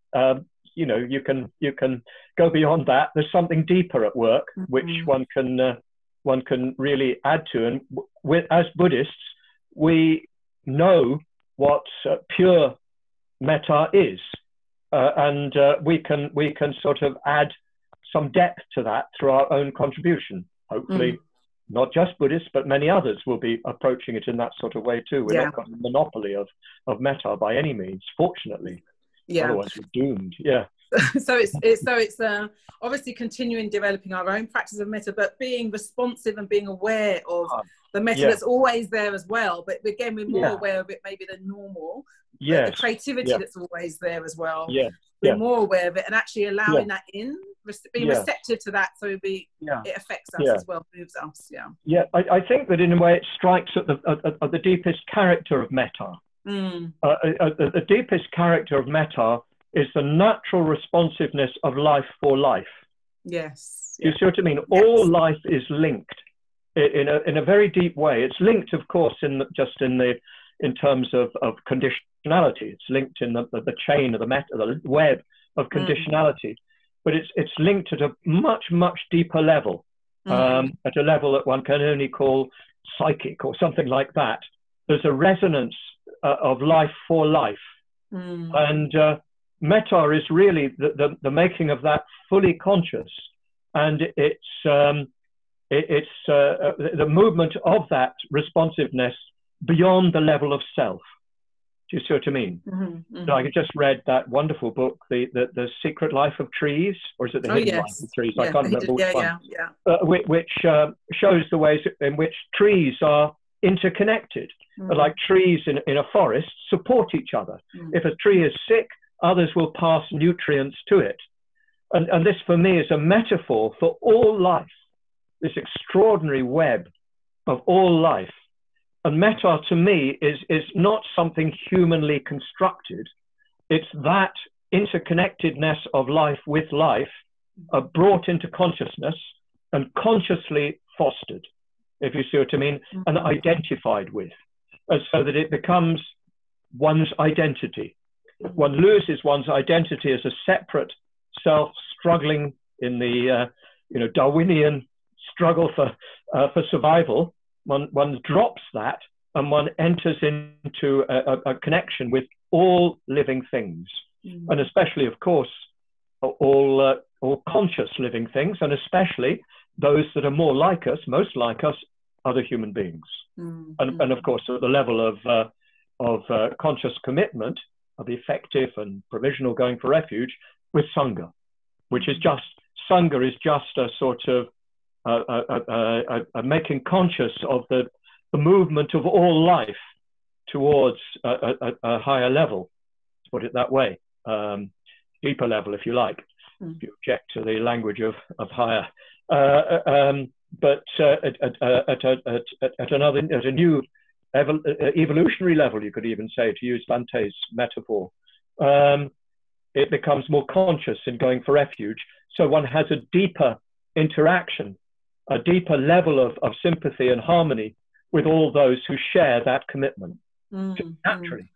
You can go beyond that. There's something deeper at work, which one can really add to. And as Buddhists, we know what pure metta is, and we can sort of add some depth to that through our own contribution. Hopefully, not just Buddhists, but many others will be approaching it in that sort of way too. We're not got a monopoly of metta by any means, fortunately. Otherwise we're doomed. So it's obviously continuing developing our own practice of metta, but being responsive and being aware of the metta that's always there as well. But again, we're more aware of it maybe than normal. The creativity that's always there as well. We're more aware of it and actually allowing that in, being receptive to that, so it affects us as well, moves us. I think that in a way it strikes at the deepest character of metta. The deepest character of metta is the natural responsiveness of life for life. You see what I mean? All life is linked in a very deep way. It's linked, of course, in terms of conditionality. It's linked in the chain of the web of conditionality, but it's linked at a much deeper level, at a level that one can only call psychic or something like that. There's a resonance of life for life, and metta is really the making of that fully conscious, and it's the movement of that responsiveness beyond the level of self. Do you see what I mean? Mm-hmm. So I just read that wonderful book, the Secret Life of Trees, or is it the Hidden Life of Trees? Yeah. I can't remember which one. Yeah. Which shows the ways in which trees are interconnected. Like trees in a forest support each other. If a tree is sick, others will pass nutrients to it. And this for me is a metaphor for all life, this extraordinary web of all life. And metta to me is not something humanly constructed. It's that interconnectedness of life with life brought into consciousness and consciously fostered, if you see what I mean, and identified with, so that it becomes one's identity. One loses one's identity as a separate self struggling in the Darwinian struggle for survival. One drops that and one enters into a connection with all living things, and especially, of course, all conscious living things, and especially those that are more like us, most like us, other human beings. And of course, at the level of conscious commitment, of effective and provisional going for refuge, with Sangha, which is just, Sangha is just a sort of a making conscious of the movement of all life towards a higher level, to put it that way, deeper level, if you like, if you object to the language of higher. But at a new evolutionary level, you could even say, to use Vante's metaphor, it becomes more conscious in going for refuge. So one has a deeper interaction, a deeper level of sympathy and harmony with all those who share that commitment. Naturally.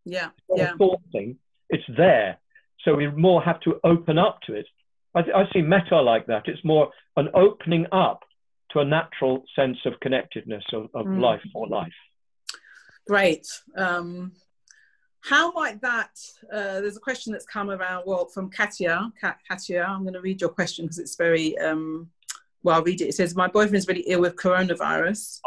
Yeah. It's not a thought thing, it's there. So we more have to open up to it. I see metta like that. It's more an opening up to a natural sense of connectedness of life for life. Great. How might that, there's a question that's come around, from Katya. Katya, I'm going to read your question because it's very, I'll read it. It says, my boyfriend's really ill with coronavirus.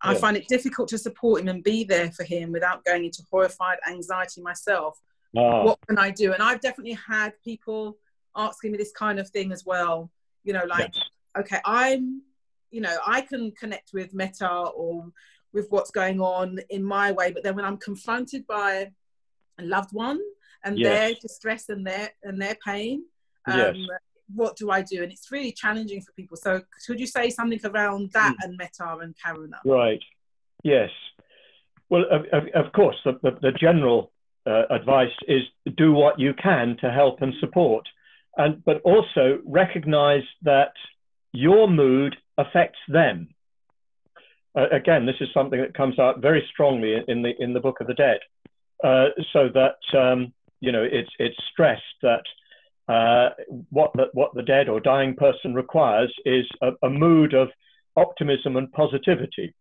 I find it difficult to support him and be there for him without going into horrified anxiety myself. What can I do? And I've definitely had people asking me this kind of thing as well. Okay, I can connect with metta or with what's going on in my way, but then when I'm confronted by a loved one and their distress and their pain, what do I do? And it's really challenging for people. So could you say something around that and metta and karuna? Right. Yes. Well, of course, the general advice is do what you can to help and support, but also recognize that your mood affects them. Again, this is something that comes out very strongly in the Book of the Dead, so that it's stressed that what the dead or dying person requires is a mood of optimism and positivity.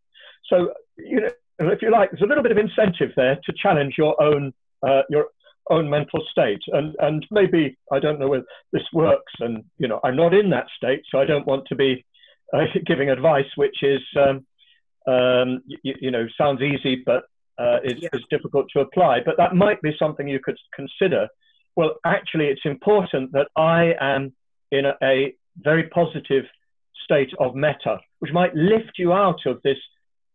So if you like, there's a little bit of incentive there to challenge your own mental state, and maybe, I don't know whether this works, and I'm not in that state, so I don't want to be giving advice which is sounds easy but is difficult to apply. But that might be something you could consider. Well, actually, it's important that I am in a very positive state of metta, which might lift you out of this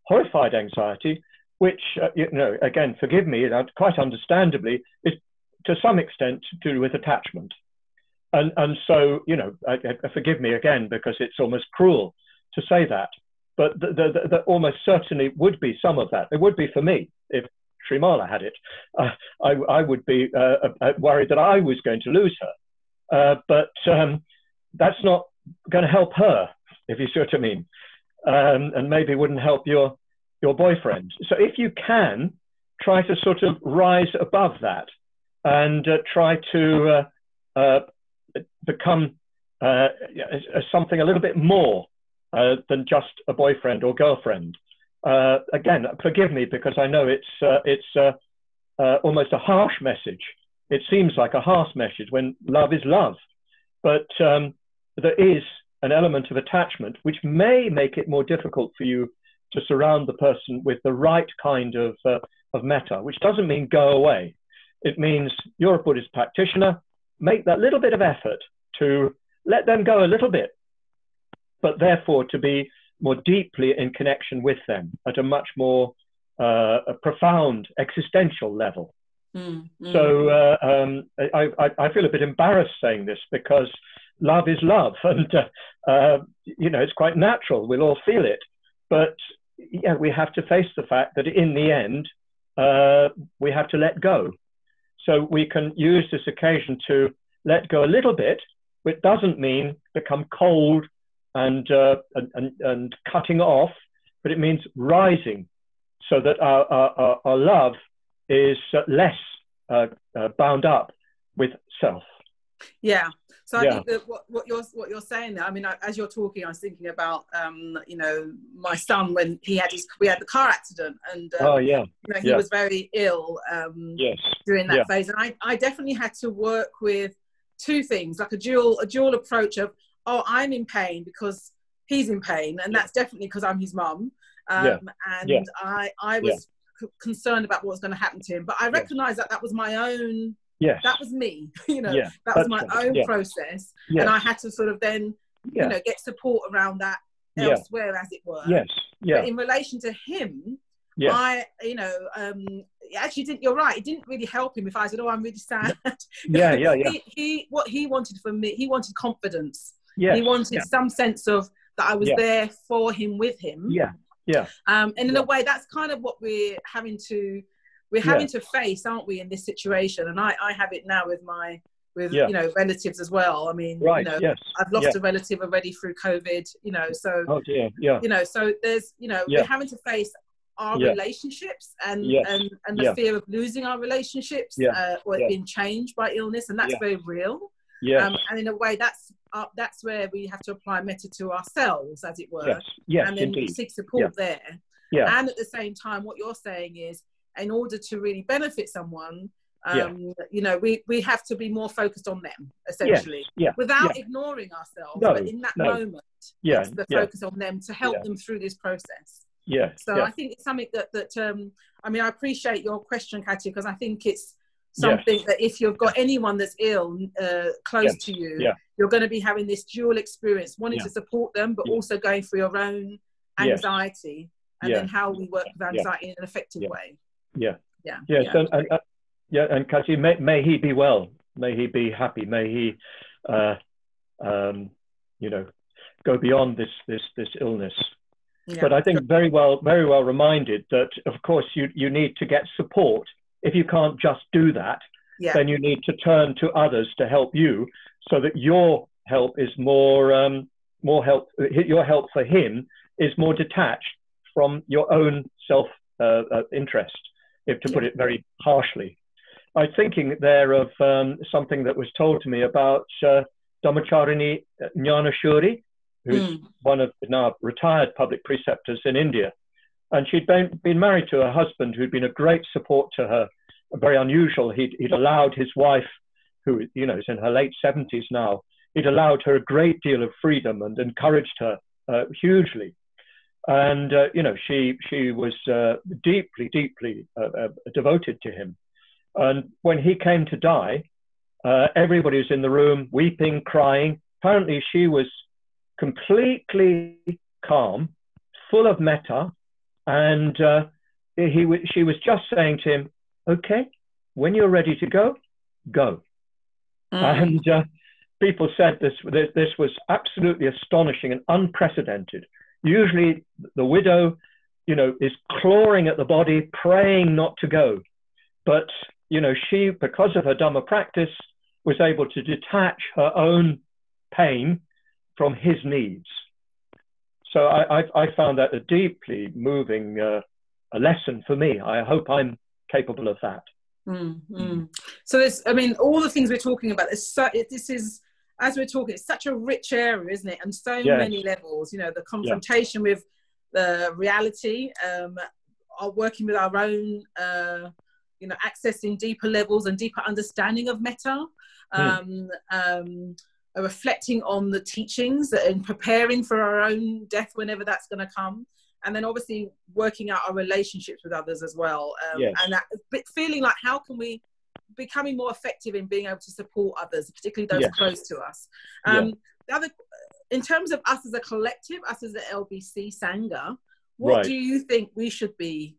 horrified anxiety, which, again, forgive me, quite understandably, is to some extent to do with attachment. And so, forgive me again, because it's almost cruel to say that, but there almost certainly would be some of that. There would be for me, if Srimala had it. I would be worried that I was going to lose her. But that's not going to help her, if you see what I mean. And maybe wouldn't help your boyfriend. So if you can, try to sort of rise above that and try to become something a little bit more than just a boyfriend or girlfriend. Again, forgive me, because I know it's almost a harsh message. It seems like a harsh message when love is love. But there is an element of attachment which may make it more difficult for you to surround the person with the right kind of of metta, which doesn't mean go away. It means you're a Buddhist practitioner, make that little bit of effort to let them go a little bit, but therefore to be more deeply in connection with them at a much more a profound existential level. So I feel a bit embarrassed saying this, because love is love, and you know, it's quite natural. We'll all feel it, but yeah, we have to face the fact that in the end, we have to let go. So we can use this occasion to let go a little bit, which doesn't mean become cold and cutting off, but it means rising, so that our love is less bound up with self. Yeah. So I think that what you're saying there, I mean, as you're talking, I was thinking about, you know, my son when we had the car accident, and you know, he was very ill during that phase, and I definitely had to work with two things, like a dual approach of, oh, I'm in pain because he's in pain, and that's definitely because I'm his mum, and I was concerned about what was going to happen to him, but I recognized that was my own. Yes. That was me, you know, that was my own process. And I had to sort of then, you know, get support around that elsewhere, as it were. But in relation to him, I, you know, actually didn't, you're right, it didn't really help him if I said, oh, I'm really sad. He what he wanted from me, he wanted confidence. He wanted some sense of that I was there for him, with him. And in a way, that's kind of what we're having to face, aren't we, in this situation? And I have it now with you know, relatives as well. I mean, you know, I've lost a relative already through COVID, you know, so you know, so there's, you know, we're having to face our relationships and the fear of losing our relationships or being changed by illness, and that's very real. And in a way, that's where we have to apply metta to ourselves, as it were, and then seek support there. And at the same time, what you're saying is, in order to really benefit someone, you know, we have to be more focused on them, essentially, without ignoring ourselves. But in that moment, it's the focus on them to help them through this process. So I think it's something that I mean, I appreciate your question, Katya, because I think it's something that if you've got anyone that's ill close to you, you're going to be having this dual experience, wanting to support them, but also going through your own anxiety, and then how we work with anxiety in an effective way. And Kathy, may he be well, may he be happy, may he you know, go beyond this illness. But I think very well reminded that, of course, you need to get support. If you can't just do that, then you need to turn to others to help you, so that your help is more help. Your help for him is more detached from your own self interest, if to put it very harshly. I'm thinking there of something that was told to me about Dhammacharini Jnanashuri, who's one of now retired public preceptors in India. And she'd been married to a husband who'd been a great support to her, very unusual. He'd allowed his wife, who, you know, is in her late 70s now, he'd allowed her a great deal of freedom and encouraged her hugely. And, you know, she was deeply devoted to him. And when he came to die, everybody was in the room weeping, crying. Apparently she was completely calm, full of metta, and she was just saying to him, okay, when you're ready to go, go. And people said this was absolutely astonishing and unprecedented. Usually the widow, you know, is clawing at the body, praying not to go. But, you know, she, because of her Dhamma practice, was able to detach her own pain from his needs. So I found that a deeply moving a lesson for me. I hope I'm capable of that. So there's, I mean, all the things we're talking about, this is, as we're talking, it's such a rich area, isn't it? And so many levels, you know, the confrontation with the reality, working with our own, you know, accessing deeper levels and deeper understanding of metta, reflecting on the teachings and preparing for our own death whenever that's going to come. and then obviously working out our relationships with others as well. Yes. And that feeling like, how can we becoming more effective in being able to support others, particularly those Yes. close to us. Yeah. The other, in terms of us as a collective, us as the LBC Sangha, what do you think we should be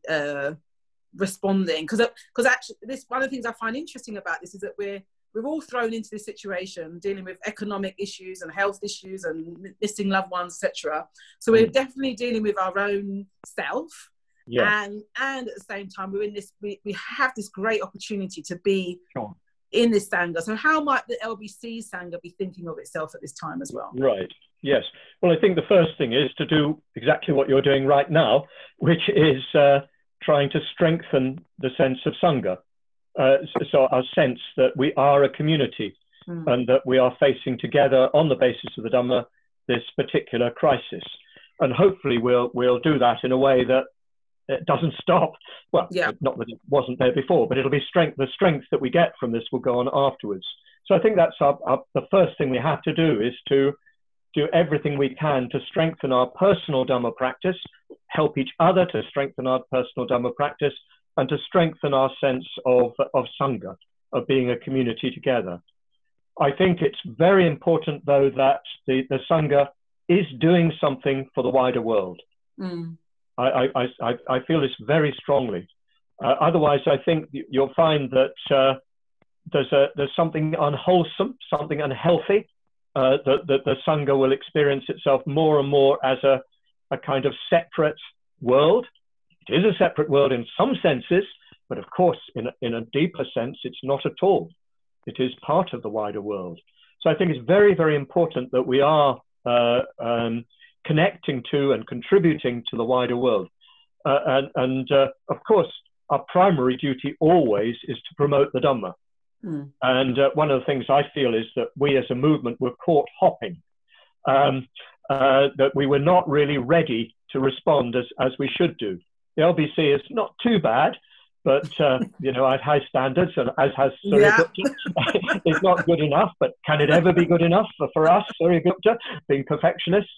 responding? Because actually, this one of the things I find interesting about this is that we're all thrown into this situation, dealing with economic issues and health issues and missing loved ones, etc. So we're definitely dealing with our own self. Yeah. And at the same time, we're in this. We have this great opportunity to be in this Sangha. So how might the LBC Sangha be thinking of itself at this time as well? Right. Yes. Well, I think the first thing is to do exactly what you're doing right now, which is trying to strengthen the sense of Sangha. So our sense that we are a community and that we are facing together on the basis of the Dhamma this particular crisis. And hopefully we'll do that in a way that it doesn't stop. Well, not that it wasn't there before, but it'll be the strength that we get from this will go on afterwards. So I think that's the first thing we have to do, is to do everything we can to strengthen our personal Dhamma practice, help each other to strengthen our personal Dhamma practice, and to strengthen our sense of Sangha, of being a community together. I think it's very important, though, that the Sangha is doing something for the wider world. I feel this very strongly. Otherwise, I think you'll find that there's something unwholesome, something unhealthy, that the Sangha will experience itself more and more as a kind of separate world. It is a separate world in some senses, but of course, in a deeper sense, it's not at all. It is part of the wider world. So I think it's very, very important that we are connecting to and contributing to the wider world. Of course, our primary duty always is to promote the Dhamma. And one of the things I feel is that we as a movement were caught hopping, that we were not really ready to respond as we should do. The LBC is not too bad, but you know, I have high standards, and as has Suryagupta. It's not good enough, but can it ever be good enough for us, Suryagupta, being perfectionists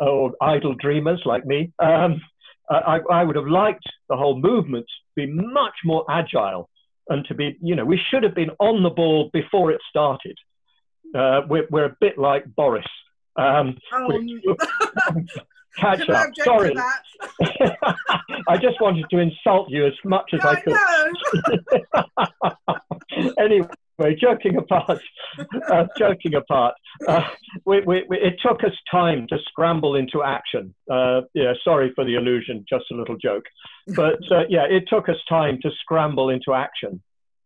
or idle dreamers like me? I would have liked the whole movement to be much more agile and to be, you know, we should have been on the ball before it started. We're a bit like Boris. Catch up. Sorry. I just wanted to insult you as much as I could. Anyway, joking apart, it took us time to scramble into action. Yeah, sorry for the illusion, just a little joke. But yeah, it took us time to scramble into action.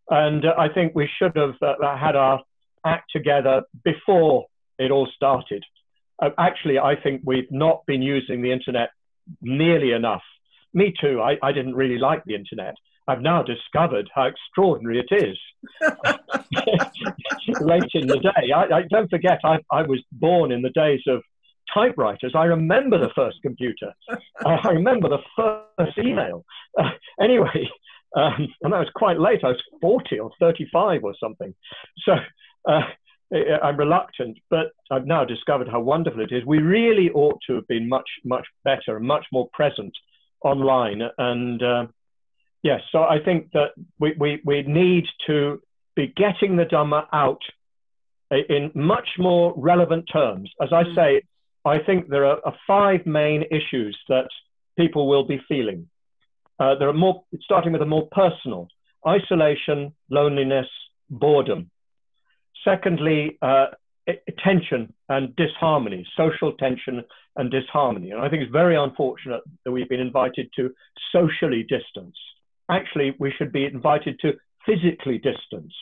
And I think we should have had our act together before it all started. Actually, I think we've not been using the internet nearly enough. Me too. I didn't really like the internet. I've now discovered how extraordinary it is. Late in the day. I don't forget, I was born in the days of typewriters. I remember the first computer. I remember the first email. Anyway, and that was quite late. I was 40 or 35 or something. So I'm reluctant, but I've now discovered how wonderful it is. We really ought to have been much, much better and much more present online. And yes, so I think that we need to be getting the Dhamma out in much more relevant terms. As I say, I think there are 5 main issues that people will be feeling. There are more, starting with the more personal: isolation, loneliness, boredom. Secondly, tension and disharmony, social tension and disharmony. And I think it's very unfortunate that we've been invited to socially distance. Actually, we should be invited to physically distance,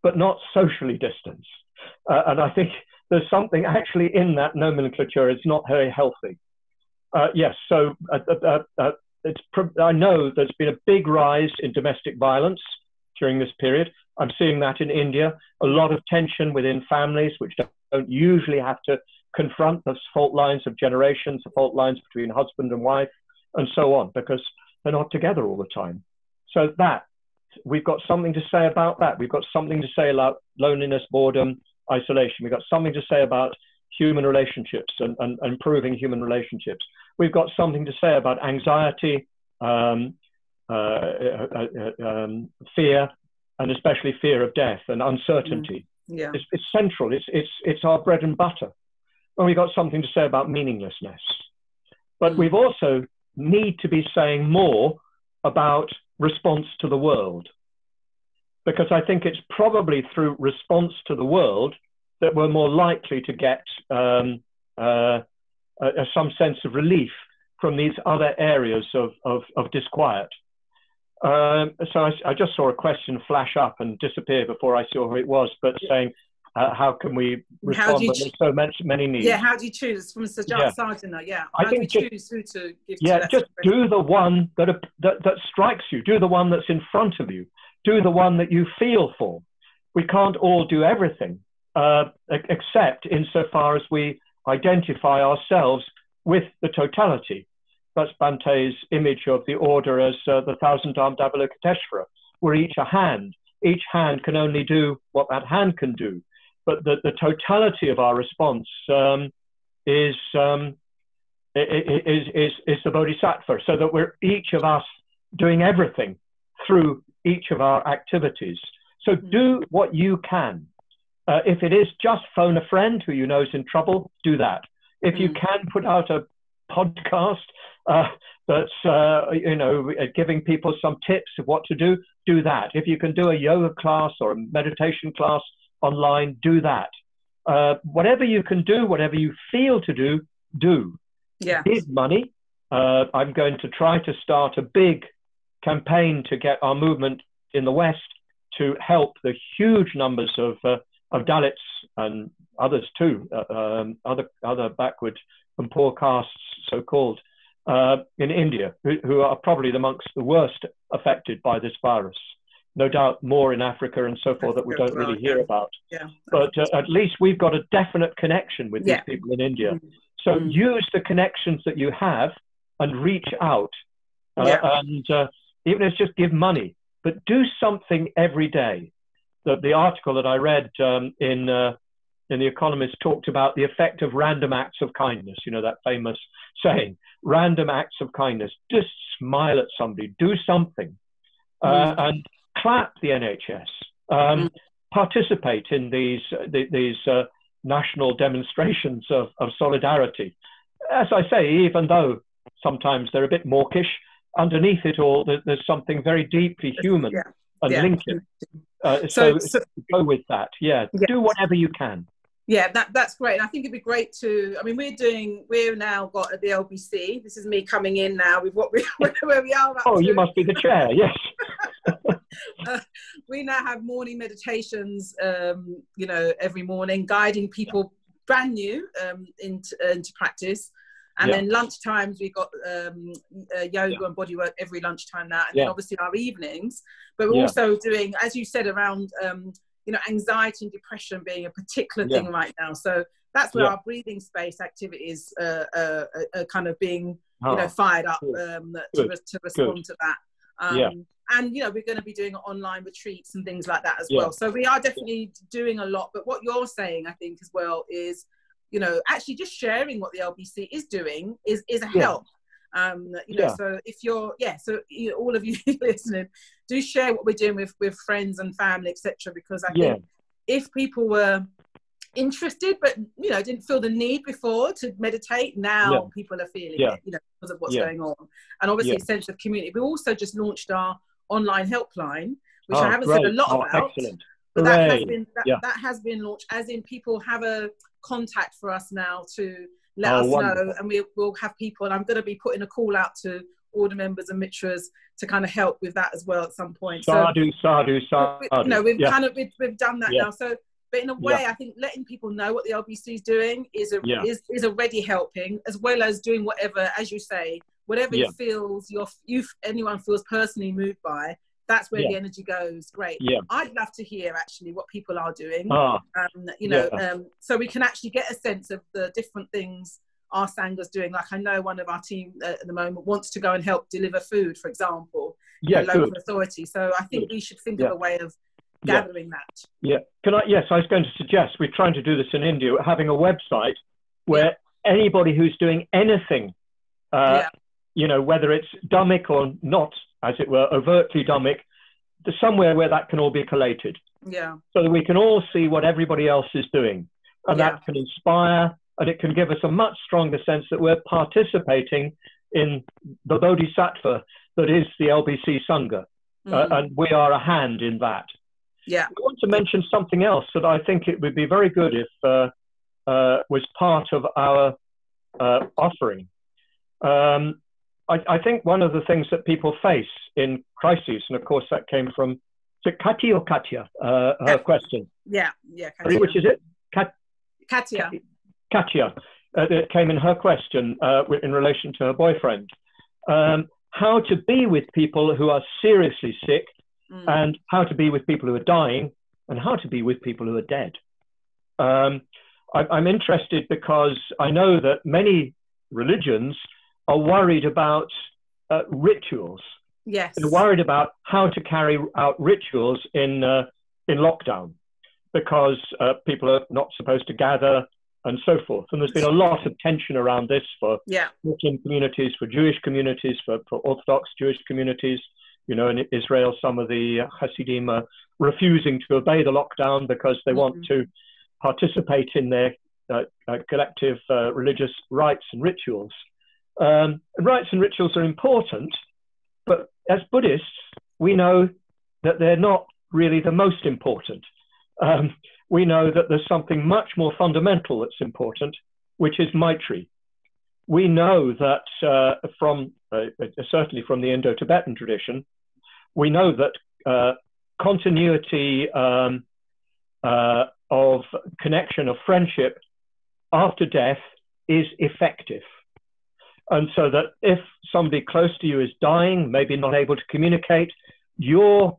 but not socially distance. And I think there's something actually in that nomenclature. It's not very healthy. Yes, so I know there's been a big rise in domestic violence during this period. I'm seeing that in India, a lot of tension within families which don't usually have to confront the fault lines of generations, the fault lines between husband and wife, and so on, because they're not together all the time. So that, we've got something to say about that. We've got something to say about loneliness, boredom, isolation. We've got something to say about human relationships and improving human relationships. We've got something to say about anxiety, fear, and especially fear of death and uncertainty. Yeah. It's central. It's our bread and butter. And we've got something to say about meaninglessness. But we've also need to be saying more about response to the world, because I think it's probably through response to the world that we're more likely to get some sense of relief from these other areas of disquiet. So I just saw a question flash up and disappear before I saw who it was, but saying, how can we respond when there's so many needs? Yeah, how do you choose? From Sergeant, yeah. How do we choose who to give to? Yeah, just do the one that strikes you. Do the one that's in front of you. Do the one that you feel for. We can't all do everything, except insofar as we identify ourselves with the totality. That's Bante's image of the order as the thousand-armed Avalokiteshvara. We're each a hand. Each hand can only do what that hand can do. But the totality of our response is the Bodhisattva, so that we're each of us doing everything through each of our activities. So do what you can. If it is just phone a friend who you know is in trouble, do that. If you can put out a podcast that's giving people some tips of what to do that. If you can do a yoga class or a meditation class online, do that. Whatever you can do, whatever you feel to do. Yeah. Give money. I'm going to try to start a big campaign to get our movement in the West to help the huge numbers of Dalits and others too, other backward and poor castes, so-called, in India, who are probably amongst the worst affected by this virus. No doubt more in Africa and so forth that we don't really hear about. Yeah. But at least we've got a definite connection with these people in India. So use the connections that you have and reach out. And even if it's just give money, but do something every day. The article that I read in The Economist talked about the effect of random acts of kindness. You know, that famous saying, random acts of kindness. Just smile at somebody, do something. And clap the NHS. Participate in these national demonstrations of solidarity. As I say, even though sometimes they're a bit mawkish, underneath it all, there's something very deeply human and linking. So go with that. Do whatever you can. Yeah, that's great. And I think it'd be great to, I mean, we've now got at the LBC, this is me coming in now with where we are. Oh, you must be the chair, yes. We now have morning meditations, every morning, guiding people brand new into practice. And then lunchtimes, we've got yoga and bodywork every lunchtime now. And then obviously our evenings. But we're also doing, as you said, around, anxiety and depression being a particular thing right now. So that's where our breathing space activities are kind of being, fired up to respond to that. And, we're going to be doing online retreats and things like that as well. So we are definitely doing a lot. But what you're saying, I think, as well, is, actually just sharing what the LBC is doing is a help. So if you're, all of you listening, do share what we're doing with friends and family, etc. Because I think if people were interested, but, didn't feel the need before to meditate, now people are feeling it, because of what's going on. And obviously a sense of community. We also just launched our online helpline, which I haven't said a lot about. Excellent. But that has been launched, as in people have a contact for us now to let us know, and we'll have people, and I'm going to be putting a call out to all the members and mitras to kind of help with that as well at some point. Sadhu. We've done that now. So, but in a way, I think letting people know what the LBC is doing is already helping, as well as doing whatever, as you say, whatever anyone feels personally moved by. That's where the energy goes. Great. I'd love to hear actually what people are doing. So we can actually get a sense of the different things our Sangha's doing. Like I know one of our team at the moment wants to go and help deliver food, for example, to a local authority. So I think we should think of a way of gathering that. Yeah. Yes, I was going to suggest we're trying to do this in India, having a website where anybody who's doing anything, you know, whether it's Dhammic or not, as it were, overtly Dhammic, there's somewhere where that can all be collated. Yeah. So that we can all see what everybody else is doing. And that can inspire, and it can give us a much stronger sense that we're participating in the bodhisattva that is the LBC Sangha. And we are a hand in that. Yeah. I want to mention something else that I think it would be very good if was part of our offering. I think one of the things that people face in crises, and of course that came from, is it Kati or Katya, her question? Yeah, Katya. Which is it? Katya. Katya. It came in her question in relation to her boyfriend. How to be with people who are seriously sick, and how to be with people who are dying, and how to be with people who are dead. I'm interested because I know that many religions are worried about rituals. Yes. They're worried about how to carry out rituals in lockdown, because people are not supposed to gather and so forth. And there's been a lot of tension around this for Muslim communities, for Jewish communities, for Orthodox Jewish communities. You know, in Israel, some of the Hasidim are refusing to obey the lockdown because they want to participate in their collective religious rites and rituals. And rites and rituals are important, but as Buddhists, we know that they're not really the most important. We know that there's something much more fundamental that's important, which is Maitri. We know that certainly from the Indo-Tibetan tradition, we know that continuity of connection, of friendship after death is effective. And so that if somebody close to you is dying, maybe not able to communicate, your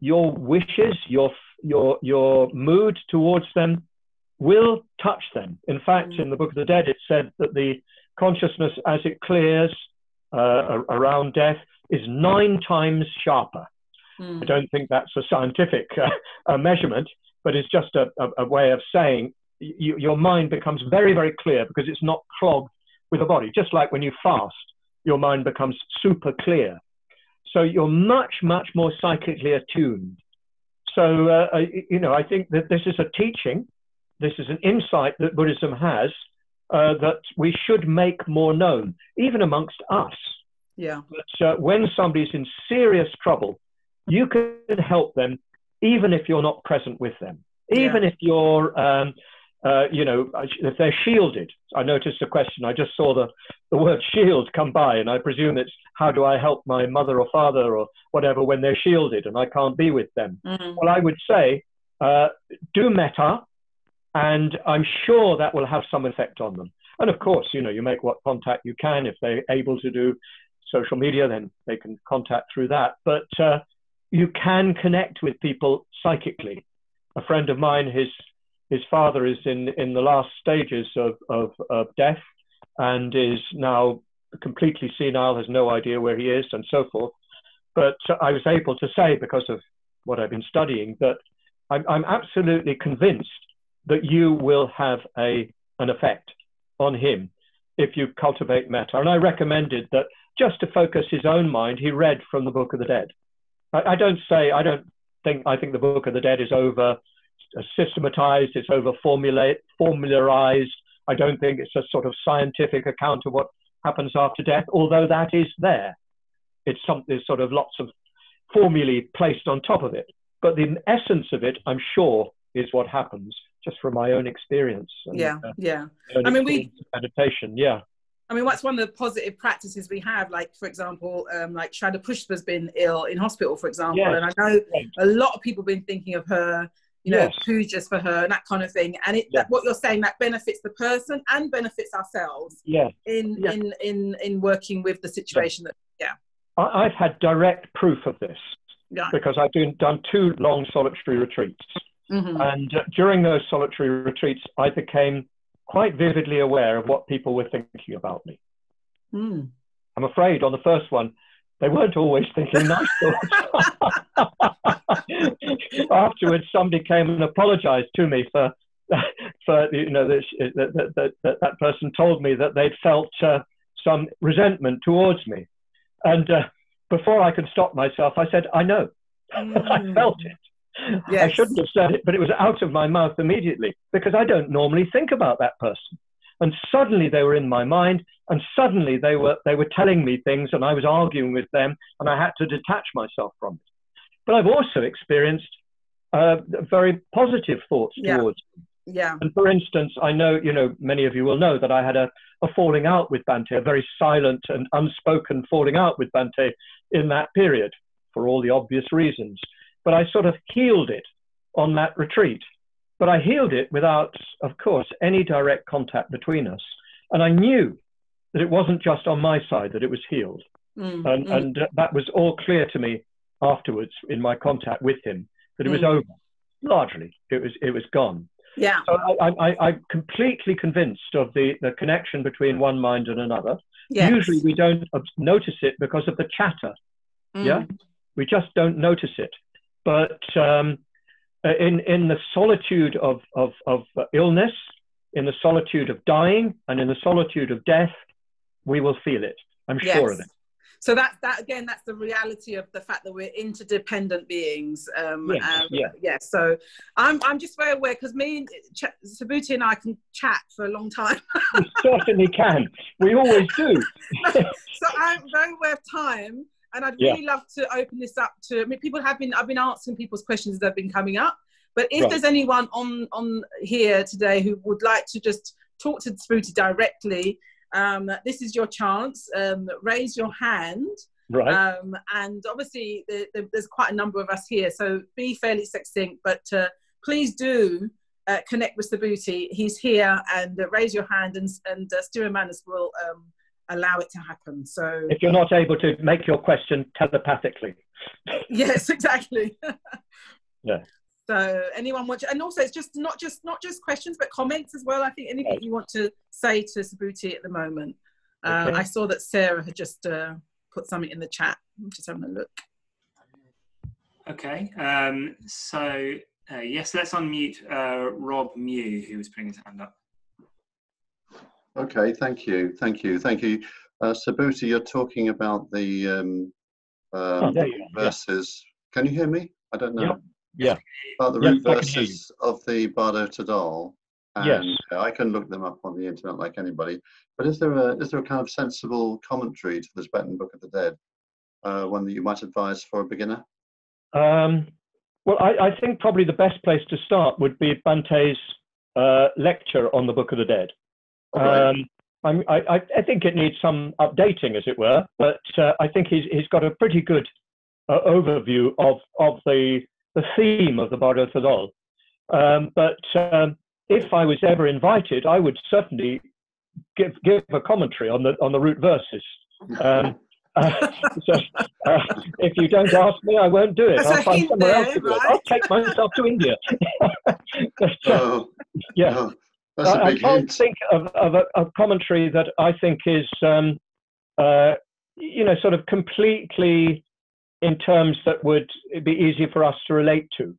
wishes, your mood towards them will touch them. In fact, in the Book of the Dead, it said that the consciousness as it clears around death is 9 times sharper. I don't think that's a scientific measurement, but it's just a way of saying your mind becomes very, very clear because it's not clogged with the body. Just like when you fast, your mind becomes super clear. So you're much, much more psychically attuned. So, you know, I think that this is a teaching, this is an insight that Buddhism has that we should make more known, even amongst us. Yeah. But when somebody's in serious trouble, you can help them, even if you're not present with them. Even if you're, you know, if they're shielded. I noticed a question, I just saw the word shield come by, and I presume it's how do I help my mother or father or whatever when they're shielded and I can't be with them. Well, I would say, do metta, and I'm sure that will have some effect on them. And of course, you know, you make what contact you can. If they're able to do social media, then they can contact through that. But you can connect with people psychically. A friend of mine, his father is in the last stages of death and is now completely senile, has no idea where he is and so forth. But I was able to say, because of what I've been studying, that I'm absolutely convinced that you will have an effect on him if you cultivate metta. And I recommended that just to focus his own mind, he read from the Book of the Dead. I think the Book of the Dead is over systematized, it's over formularized. I don't think it's a sort of scientific account of what happens after death, although that is there. It's something, sort of lots of formulae placed on top of it. But the essence of it, I'm sure, is what happens, just from my own experience. And, I mean, meditation, I mean, what's one of the positive practices we have, like, for example, like Shraddha Pushpa's been ill in hospital, for example, and I know a lot of people have been thinking of her, you know, pujas for her and that kind of thing. And that, what you're saying, that benefits the person and benefits ourselves in working with the situation. I've had direct proof of this because I've done 2 long solitary retreats. And during those solitary retreats, I became quite vividly aware of what people were thinking about me. I'm afraid on the first one, they weren't always thinking nice thoughts. Afterwards, somebody came and apologized to me for that person told me that they'd felt some resentment towards me. And before I could stop myself, I said, I know. I felt it. Yes. I shouldn't have said it, but it was out of my mouth immediately, because I don't normally think about that person. And suddenly they were in my mind, and suddenly they were telling me things, and I was arguing with them, and I had to detach myself from it. But I've also experienced very positive thoughts towards them. Yeah. And for instance, I know, many of you will know that I had a falling out with Bhante, a very silent and unspoken falling out with Bhante in that period, for all the obvious reasons. But I sort of healed it on that retreat. But I healed it without, of course, any direct contact between us. And I knew that it wasn't just on my side that it was healed. And that was all clear to me afterwards in my contact with him, that it was over. Largely, it was gone. Yeah. So I'm completely convinced of the connection between one mind and another. Yes. Usually we don't notice it because of the chatter. Yeah, we just don't notice it. But in the solitude of illness, in the solitude of dying, and in the solitude of death, we will feel it. I'm sure of it. So that again, that's the reality of the fact that we're interdependent beings. Yes. So I'm just very aware, because me and Subhuti and I can chat for a long time. We certainly can. We always do. So I'm very aware of time, and I'd really love to open this up to. I mean, I've been answering people's questions that have been coming up. But if there's anyone on here today who would like to just talk to Subhuti directly, this is your chance. Raise your hand. Right. And obviously there's quite a number of us here, so be fairly succinct, but please do connect with Subhuti. He's here, and raise your hand, and Stu Manas will allow it to happen. So if you're not able to make your question telepathically. Yes, exactly. Yeah. So anyone want to, and also it's just not just questions, but comments as well. I think anything you want to say to Subhuti at the moment. I saw that Sarah had just put something in the chat. I'm just having a look. Okay. Yes, let's unmute Rob Mew, who was putting his hand up. Okay, thank you. Subhuti, you're talking about the verses. Can you hear me? I don't know. Yeah. About the root verses of the Bardo Tadal. And I can look them up on the internet like anybody. But is there a kind of sensible commentary to the Tibetan Book of the Dead? One that you might advise for a beginner? Well, I think probably the best place to start would be Bhante's lecture on the Book of the Dead. I think it needs some updating, as it were, but I think he's got a pretty good overview of the theme of the Bardo Tadal. But if I was ever invited, I would certainly give a commentary on the root verses. If you don't ask me, I won't do it. I'll find somewhere else to do it. I'll take myself to India. I can't think of a commentary that I think is, sort of completely in terms that would be easy for us to relate to.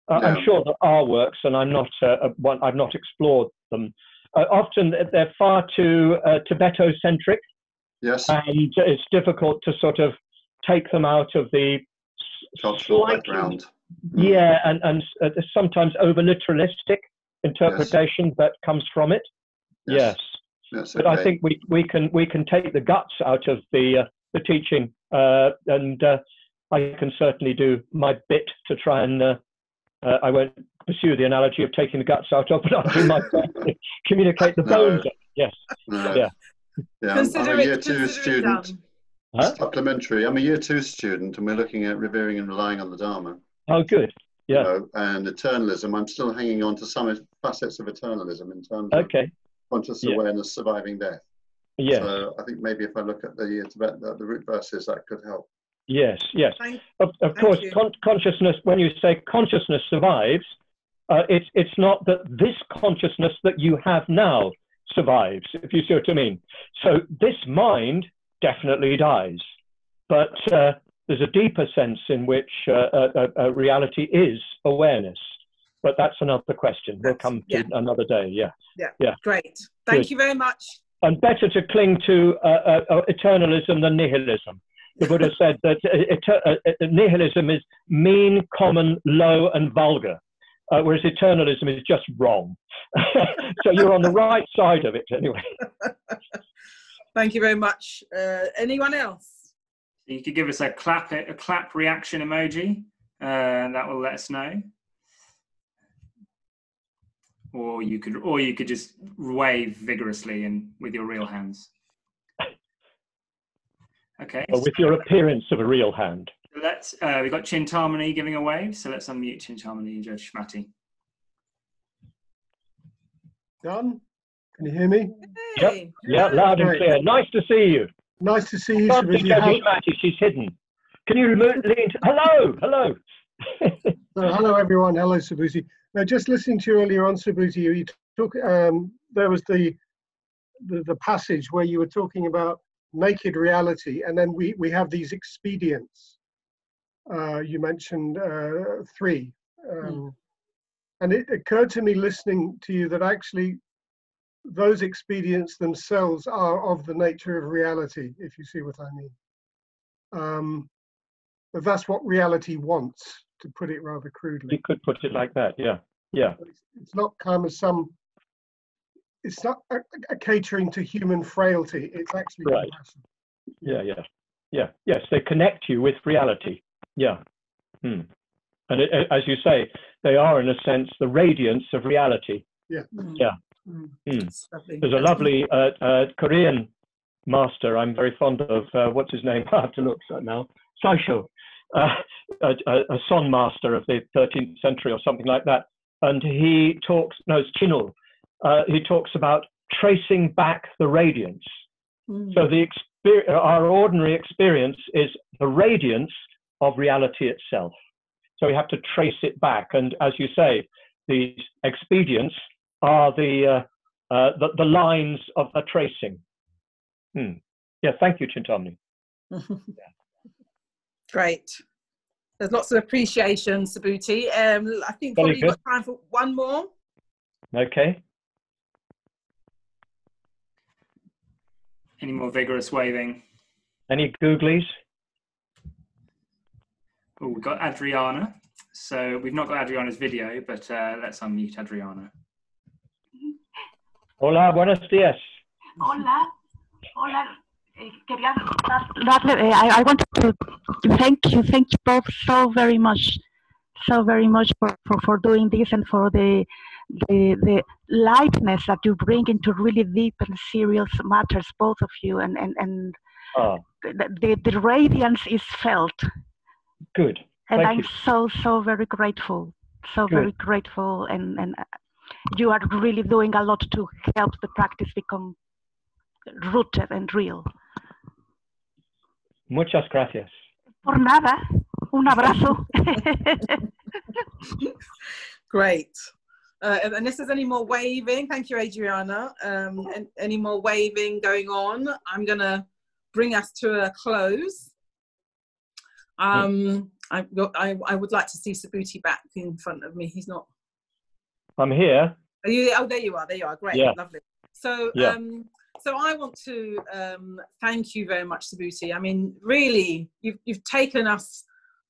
I'm sure there are works, and I've not explored them. Often they're far too Tibeto-centric. Yes. And it's difficult to sort of take them out of the cultural background. Yeah, and sometimes over-literalistic interpretation that comes from it. Yes. But I think we can take the guts out of the teaching, and I can certainly do my bit to try and I won't pursue the analogy of taking the guts out of, but I'll do my best to communicate the bones. Yes. Yeah, I'm a year 2 student. Supplementary. I'm a year 2 student, and we're looking at revering and relying on the Dharma. Oh, good. Yeah. And eternalism. I'm still hanging on to some facets of eternalism in terms of conscious awareness surviving death. Yes. So I think maybe if I look at the root verses, that could help. Yes. Of course, consciousness. When you say consciousness survives, it's not that this consciousness that you have now survives, if you see what I mean. So this mind definitely dies, but there's a deeper sense in which reality is awareness. But that's another question. We'll come to another day. Yeah. Great. Thank you very much. And better to cling to eternalism than nihilism. The Buddha said that nihilism is mean, common, low, and vulgar, whereas eternalism is just wrong. So you're on the right side of it anyway. Thank you very much. Anyone else? You could give us a clap reaction emoji, and that will let us know. Or you could just wave vigorously and with your real hands. Okay. Or with your appearance of a real hand. Let's. We've got Chintamani giving a wave, so let's unmute Chintamani and Judge Shmati. Done. Can you hear me? Yep. Yeah, loud and clear. Nice to see you. Nice to see you. Judge Shmati, she's hidden. Can you lean to... Hello. Hello, everyone. Hello, Subhuti. Now, just listening to you earlier on, Subhuti, you took, there was the passage where you were talking about naked reality, and then we have these expedients. You mentioned 3. And it occurred to me listening to you that actually those expedients themselves are of the nature of reality, if you see what I mean. But that's what reality wants, to put it rather crudely. You could put it like that, yeah. It's not kind of it's not a catering to human frailty. It's actually compassion. Yes, they connect you with reality. Yeah. And as you say, they are in a sense the radiance of reality. Yeah. There's a lovely Korean master I'm very fond of. What's his name? I have to look now. Saisho, a song master of the 13th century or something like that. And he talks, it's Chinul. He talks about tracing back the radiance. So our ordinary experience is the radiance of reality itself. So we have to trace it back. And as you say, these expedients are the lines of the tracing. Yeah, thank you, Chintamani. Great. There's lots of appreciation, Subhuti. I think probably you've got time for one more. Okay. Any more vigorous waving? Any googlies? Oh, we've got Adriana. So we've not got Adriana's video, but let's unmute Adriana. Hola, buenos días. Hola. I wanted to thank you both so very much for doing this, and for the lightness that you bring into really deep and serious matters, both of you, and the radiance is felt. Good. And thank I'm you. so very grateful, very grateful, and you are really doing a lot to help the practice become rooted and real. Muchas gracias. Por nada. Un abrazo. Great. Unless there's any more waving, thank you, Adriana. Any more waving going on? I'm going to bring us to a close. I would like to see Subhuti back in front of me. He's not. I'm here. Are you? Oh, there you are. There you are. Great. Yeah. Lovely. So, so I want to thank you very much, Subhuti. I mean, really, you've taken us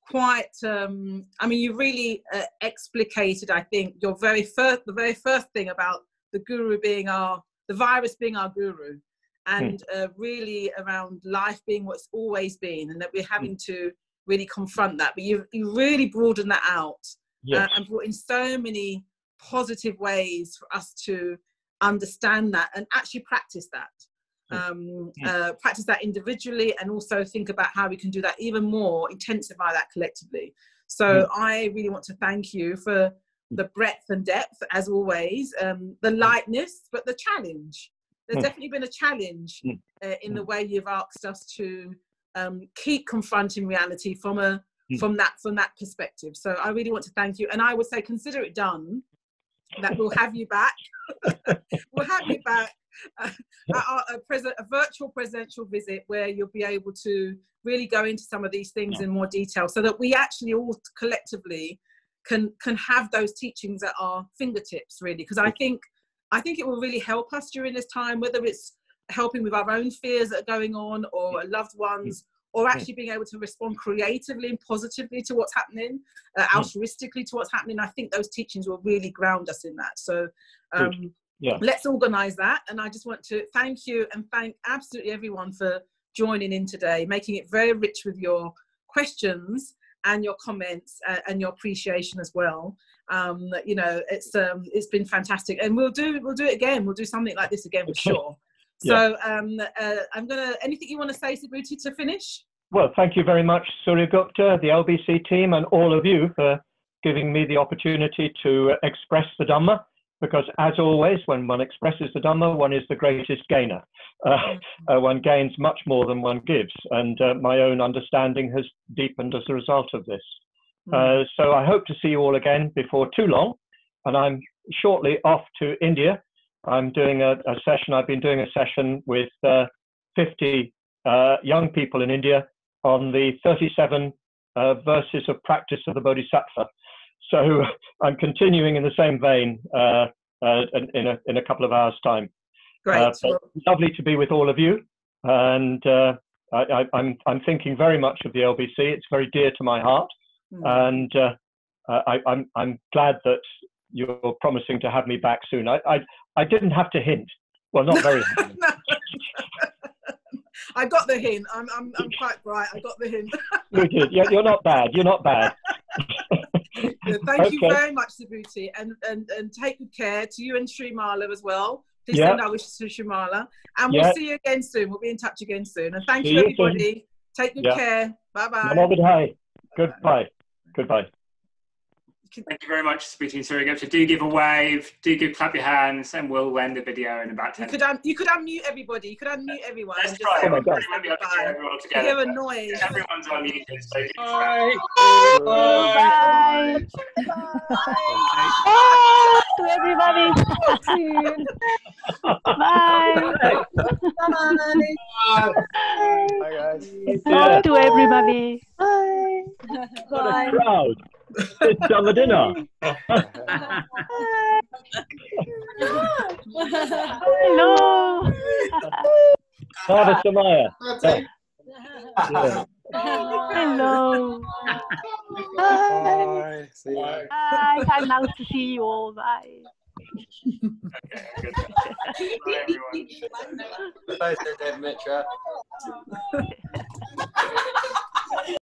quite. I mean, you really explicated, I think, the very first thing about the guru being the virus being our guru, and really around life being what's always been, and that we're having to really confront that. But you really broadened that out, and brought in so many positive ways for us to understand that and actually practice that. Practice that individually, and also think about how we can do that even more, intensify that collectively. So I really want to thank you for the breadth and depth, as always, the lightness, but the challenge. There's definitely been a challenge in the way you've asked us to keep confronting reality from that perspective. So I really want to thank you, and I would say consider it done. That we'll have you back. We'll have you back a virtual presidential visit where you'll be able to really go into some of these things in more detail, so that we actually all collectively can have those teachings at our fingertips, really. Because I think it will really help us during this time, whether it's helping with our own fears that are going on, or loved ones, or actually being able to respond creatively and positively to what's happening, altruistically to what's happening. I think those teachings will really ground us in that. So let's organise that. And I just want to thank you and thank absolutely everyone for joining in today, making it very rich with your questions and your comments and your appreciation as well. You know, it's been fantastic, and we'll do it again. We'll do something like this again for sure. So anything you want to say, Subhuti, to finish? Well, thank you very much, Suryagupta, the LBC team, and all of you for giving me the opportunity to express the Dhamma, because as always, when one expresses the Dhamma, one is the greatest gainer. One gains much more than one gives, and my own understanding has deepened as a result of this. So I hope to see you all again before too long, and I'm shortly off to India. I'm doing a session. I've been doing a session with 50 young people in India on the 37 verses of practice of the Bodhisattva. So I'm continuing in the same vein in a couple of hours' time. Great. Lovely to be with all of you, and I'm thinking very much of the LBC. It's very dear to my heart, and I'm glad that you're promising to have me back soon. I didn't have to hint. Well, not very. I got the hint. I'm quite bright. I got the hint. You did. Yeah, you're not bad. You're not bad. Thank you very much, Subhuti, and take good care to you and Srimala as well. Please send our wishes to Srimala, and we'll see you again soon. We'll be in touch again soon. And thank you, everybody. Take good care. Bye bye. Goodbye. Goodbye. Thank you very much, Subhuti and Suryagupta. Do give a wave, clap your hands, and we'll end the video in about 10 minutes. You could unmute everybody. You could unmute everyone. Let's try. Oh my God. I hear a noise. Everyone's unmuted. So Bye. Bye. Bye to everybody. Bye. Bye, guys. Bye to everybody. Bye. What a crowd. It's Dhamma dinner. Hello. Father Samaya. Hello. Bye. See you. Bye. I'm nice to see you all. Bye. Okay, good. Bye, everyone. Bye, Sir Dave Mitra.